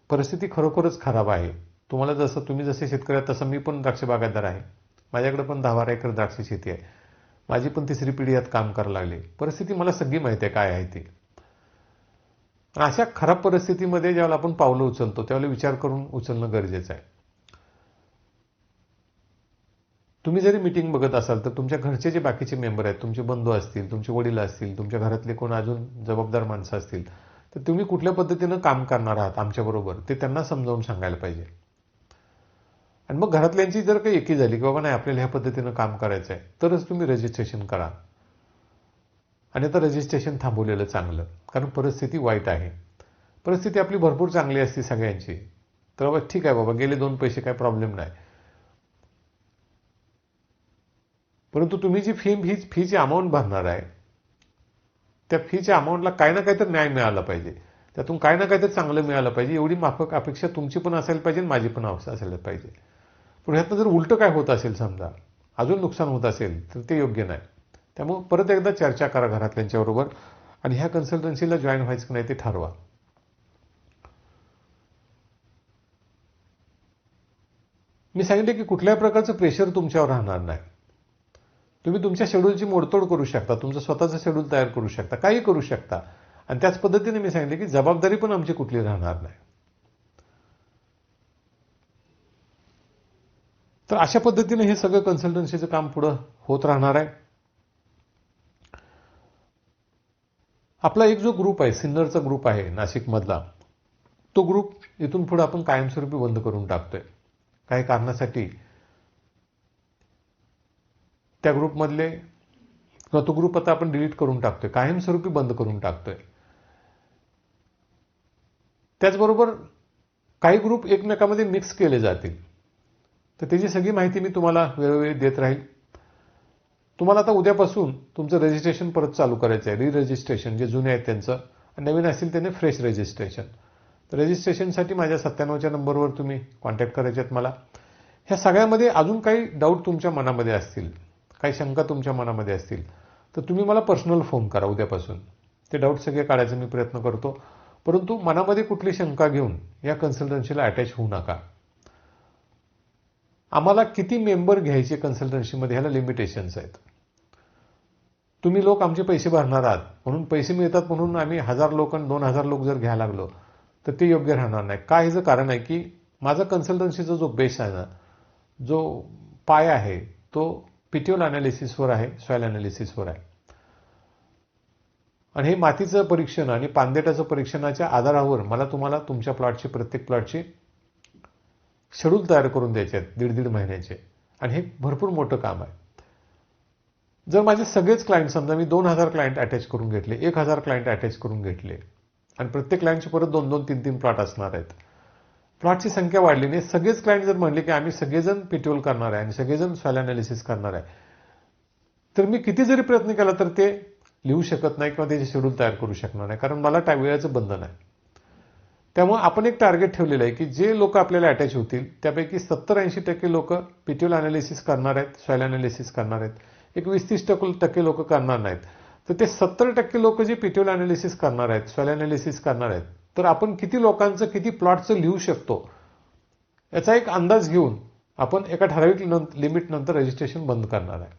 परिस्थिती खरोखरच खराब आहे. तुम्ही जसे शेतकरी आहात तसं मी पण द्राक्ष बागायतदार आहे. माझ्याकडे पण 10-12 एकर द्राक्ष शेती आहे. माझी पण 3री पिढी यात काम करायला लागली. परिस्थिती मला सगळी माहिती आहे काय आहे ती. अशा खराब परिस्थितीमध्ये ज्यावेळेला आपण पावलं उचलतो त्यावेळेला विचार करून उचलणं गरजेचं आहे. तुम्ही जरी मीटिंग बघत असाल तर तुमच्या घरचे जे बाकीचे मेंबर आहेत, तुमचे बंधू असतील, तुमचे वडील असतील, तुमच्या घरातले कोण अजून जबाबदार माणसं असतील, तर तुम्ही कुठल्या पद्धतीनं काम करणार आहात आमच्याबरोबर ते त्यांना समजावून सांगायला पाहिजे. आणि मग घरातल्यांची जर काही एकी झाली की बाबा नाही आपल्याला ह्या पद्धतीनं काम करायचं आहे, तरच तुम्ही रजिस्ट्रेशन करा. आणि आता रजिस्ट्रेशन थांबवलेलं चांगलं, कारण परिस्थिती वाईट आहे. परिस्थिती आपली भरपूर चांगली असते सगळ्यांची, तर बाबा ठीक आहे बाबा गेले 2 पैसे काय प्रॉब्लेम नाही. परंतु तुम्ही जी फीची अमाऊंट भरणार आहे त्या फीच्या अमाऊंटला काही ना काहीतरी न्याय मिळाला पाहिजे, त्यातून काही ना काहीतरी चांगलं मिळालं पाहिजे. एवढी माफक अपेक्षा तुमची पण असायला पाहिजे, माझी पण असायला पाहिजे. पण ह्यातनं जर उलटं काय होत असेल, समजा अजून नुकसान होत असेल, तर ते योग्य नाही. त्यामुळे परत एकदा चर्चा करा घरातल्यांच्याबरोबर आणि ह्या कन्सल्टन्सीला जॉईन व्हायचं की नाही ते ठरवा. मी सांगितले की कुठल्याही प्रकारचं प्रेशर तुमच्यावर राहणार नाही. तुम्ही तुमच्या शेड्यूलची मोडतोड करू शकता, तुमचं स्वतःचं शेड्यूल तयार करू शकता, काही करू शकता. आणि त्याच पद्धतीने मी सांगितले की जबाबदारी पण आमची कुठली राहणार नाही. तर अशा पद्धतीने हे सगळं कन्सल्टन्सीचं काम पुढं होत राहणार आहे. आपला एक जो ग्रुप आहे, सिन्नरचा ग्रुप आहे नाशिकमधला, तो ग्रुप इथून पुढे आपण कायमस्वरूपी बंद करून टाकतोय. काही कारणासाठी त्या ग्रुपमधले किंवा तो ग्रुप आता आपण डिलीट करून टाकतोय, कायमस्वरूपी बंद करून टाकतोय. त्याचबरोबर काही ग्रुप एकमेकांमध्ये मिक्स केले जातील, तर त्याची सगळी माहिती मी तुम्हाला वेळोवेळी देत राहील. तुम्हाला आता उद्यापासून तुमचं रजिस्ट्रेशन परत चालू करायचं आहे, री-रजिस्ट्रेशन. जे जुने आहेत त्यांचं, नवीन असतील त्यांनी फ्रेश रजिस्ट्रेशन. तर रजिस्ट्रेशनसाठी माझ्या 97च्या नंबरवर तुम्ही कॉन्टॅक्ट करायचे आहेत मला. ह्या सगळ्यामध्ये अजून काही डाऊट तुमच्या मनामध्ये असतील, काही शंका तुमच्या मनामध्ये असतील, तर तुम्ही मला पर्सनल फोन करा उद्यापासून. ते डाऊट सगळे काढायचा मी प्रयत्न करतो. परंतु मनामध्ये कुठली शंका घेऊन या कन्सल्टन्सीला अटॅच होऊ नका. आम्हाला किती मेंबर घ्यायचे कन्सल्टन्सीमध्ये ह्याला लिमिटेशन्स आहेत. तुम्ही लोक आमचे पैसे भरणार आहात म्हणून, पैसे मिळतात म्हणून आम्ही 1000 लोक आणि 2000 लोक जर घ्यायला लागलो तर ते योग्य राहणार नाही. काय ह्याचं कारण आहे की माझा कन्सल्टन्सीचा जो बेस आहे ना, जो पाय आहे, तो पिट्युल अनालिसिसवर आहे, सॉइल अनालिसिसवर आहे. आणि हे मातीचं परीक्षण आणि पानदेटाचं परीक्षणाच्या आधारावर मला तुम्हाला तुमच्या प्लॉटची, प्रत्येक प्लॉटची शेड्यूल तयार करून द्यायचे आहेत 1.5 महिन्याचे. आणि हे भरपूर मोठं काम आहे. जर माझे सगळेच क्लायंट, समजा मी 2000 क्लायंट अटॅच करून घेतले, 1000 क्लायंट अटॅच करून घेतले आणि प्रत्येक क्लायंटचे परत 2-2, 3-3 प्लॉट असणार आहेत. प्लॉटची संख्या वाढली नाही. सगळेच क्लायंट जर म्हणले की आम्ही सगळेजण पीटीओल करणार आहे आणि सगळेजण सॉइल अनालिसिस करणार आहे, तर मी किती जरी प्रयत्न केला तर ते लिहू शकत नाही किंवा त्याचे शेड्यूल तयार करू शकणार नाही, कारण मला वेळेचं बंधन आहे. त्यामुळे आपण एक टार्गेट ठेवलेलं आहे की जे लोक आपल्याला अटॅच होतील त्यापैकी 70-80% लोक पीटीओल अनालिसिस करणार आहेत, सॉइल अनालिसिस करणार आहेत. एक 20-30% लोक करणार नाहीत. तर ते 70% लोक जे पीटीओल अनालिसिस करणार आहेत, सॉइल अनालिसिस करणार आहेत, तर आपण किती लोकांचं किती प्लॉटचं लिहू शकतो याचा एक अंदाज घेऊन आपण एका ठराविक लिमिट नंतर रजिस्ट्रेशन बंद करणार आहे.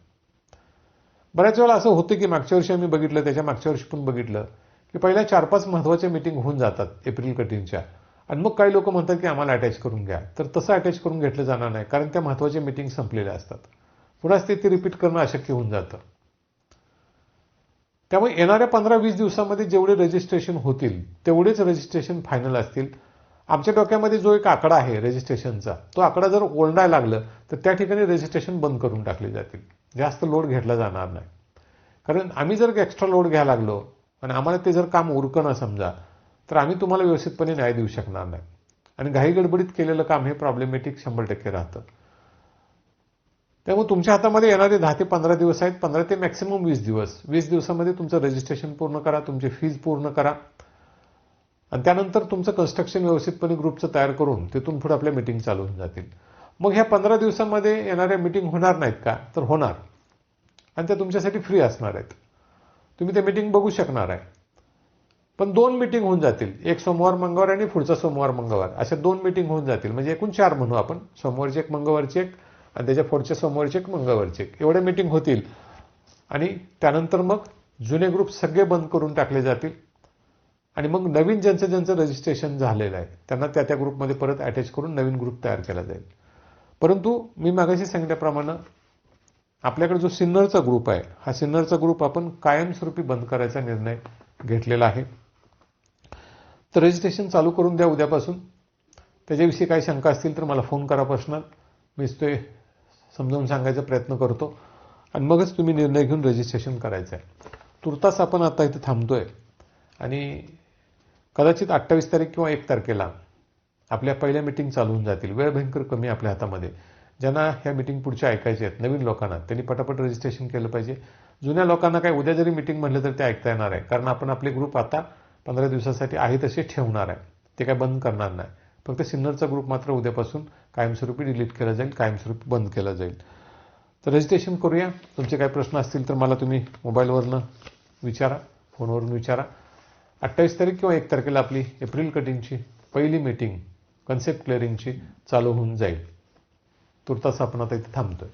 बऱ्याच वेळा असं होतं की मागच्या वर्षी आम्ही बघितलं, त्याच्या मागच्या वर्षी पण बघितलं की पहिल्या 4-5 महत्वाच्या मीटिंग होऊन जातात एप्रिल कटिंगच्या, आणि मग काही लोक म्हणतात की आम्हाला अटॅच करून घ्या. तर तसं अटॅच करून घेतलं जाणार नाही, कारण त्या महत्वाच्या मीटिंग संपलेल्या असतात. पुन्हाच ते रिपीट करणं अशक्य होऊन जातं. त्यामुळे येणाऱ्या 15-20 दिवसामध्ये जेवढे रजिस्ट्रेशन होतील तेवढेच रजिस्ट्रेशन फायनल असतील. आमच्या डोक्यामध्ये जो एक आकडा आहे रजिस्ट्रेशनचा, तो आकडा जर ओलांडायला लागलं तर त्या ठिकाणी रजिस्ट्रेशन बंद करून टाकले जातील. जास्त लोड घेतला जाणार नाही. कारण आम्ही जर एक्स्ट्रा लोड घ्यायला लागलो आणि आम्हाला ते जर काम उरकणं समजा, तर आम्ही तुम्हाला व्यवस्थितपणे न्याय देऊ शकणार नाही. आणि घाई गडबडीत केलेलं काम हे प्रॉब्लेमॅटिक 100% राहतं. त्यामुळे तुमच्या हातामध्ये येणारे 10 ते 15 दिवस आहेत. 15 ते मॅक्सिमम 20 दिवस. 20 दिवसामध्ये तुमचं रजिस्ट्रेशन पूर्ण करा, तुमची फीज पूर्ण करा आणि त्यानंतर तुमचं कन्स्ट्रक्शन व्यवस्थितपणे ग्रुपचं तयार करून तिथून पुढे आपल्या मीटिंग चालू होऊन जातील. मग ह्या 15 दिवसांमध्ये येणाऱ्या मीटिंग होणार नाहीत का? तर होणार, आणि त्या तुमच्यासाठी फ्री असणार आहेत. तुम्ही त्या मीटिंग बघू शकणार आहे. पण 2 मीटिंग होऊन जातील, एक सोमवार मंगळवार आणि पुढचा सोमवार मंगळवार, अशा 2 मीटिंग होऊन जातील. म्हणजे एकूण 4 म्हणू आपण, सोमवारची एक, मंगळवारची एक आणि त्याच्या पुढच्या सोमवारची एक, मंगळवारची एक, एवढ्या मीटिंग होतील. आणि त्यानंतर मग जुने ग्रुप सगळे बंद करून टाकले जातील आणि मग नवीन ज्यांचं रजिस्ट्रेशन झालेलं आहे त्यांना त्या ग्रुपमध्ये परत अटॅच करून नवीन ग्रुप तयार केला जाईल. परंतु मी मागाशी सांगितल्याप्रमाणे आपल्याकडे जो सिन्नरचा ग्रुप आहे, हा सिन्नरचा ग्रुप आपण कायमस्वरूपी बंद करायचा निर्णय घेतलेला आहे. तर रजिस्ट्रेशन चालू करून द्या उद्यापासून. त्याच्याविषयी काही शंका असतील तर मला फोन करा पर्सनल, मीच ते समजावून सांगायचा प्रयत्न करतो आणि मगच तुम्ही निर्णय घेऊन रजिस्ट्रेशन करायचं आहे. तुर्तास आपण आता इथे थांबतोय आणि कदाचित 28 तारीख किंवा 1 तारखेला आपल्या पहिल्या मीटिंग चालू होऊन जातील. वेळ भयंकर कमी आपल्या हातामध्ये. ज्यांना ह्या मीटिंग पुढच्या ऐकायच्या आहेत, नवीन लोकांना, त्यांनी पटापट रजिस्ट्रेशन केलं पाहिजे. जुन्या लोकांना काय उद्या जरी मीटिंग म्हटलं तर ते ऐकता येणार आहे, कारण आपण आपले ग्रुप आता 15 दिवसासाठी आहे तसे ठेवणार आहे. ते काय बंद करणार नाही. फक्त सिन्नरचा ग्रुप मात्र उद्यापासून कायमस्वरूपी डिलीट केला जाईल, कायमस्वरूपी बंद केला जाईल. तर रजिस्ट्रेशन करूया. तुमचे काही प्रश्न असतील तर मला तुम्ही मोबाईलवरनं विचारा, फोनवरून विचारा. 28 तारीख किंवा 1 तारखेला आपली एप्रिल कटिंगची पहिली मीटिंग कन्सेप्ट क्लिअरिंगची चालू होऊन जाईल. तुर्तास आपण आता इथे थांबतोय.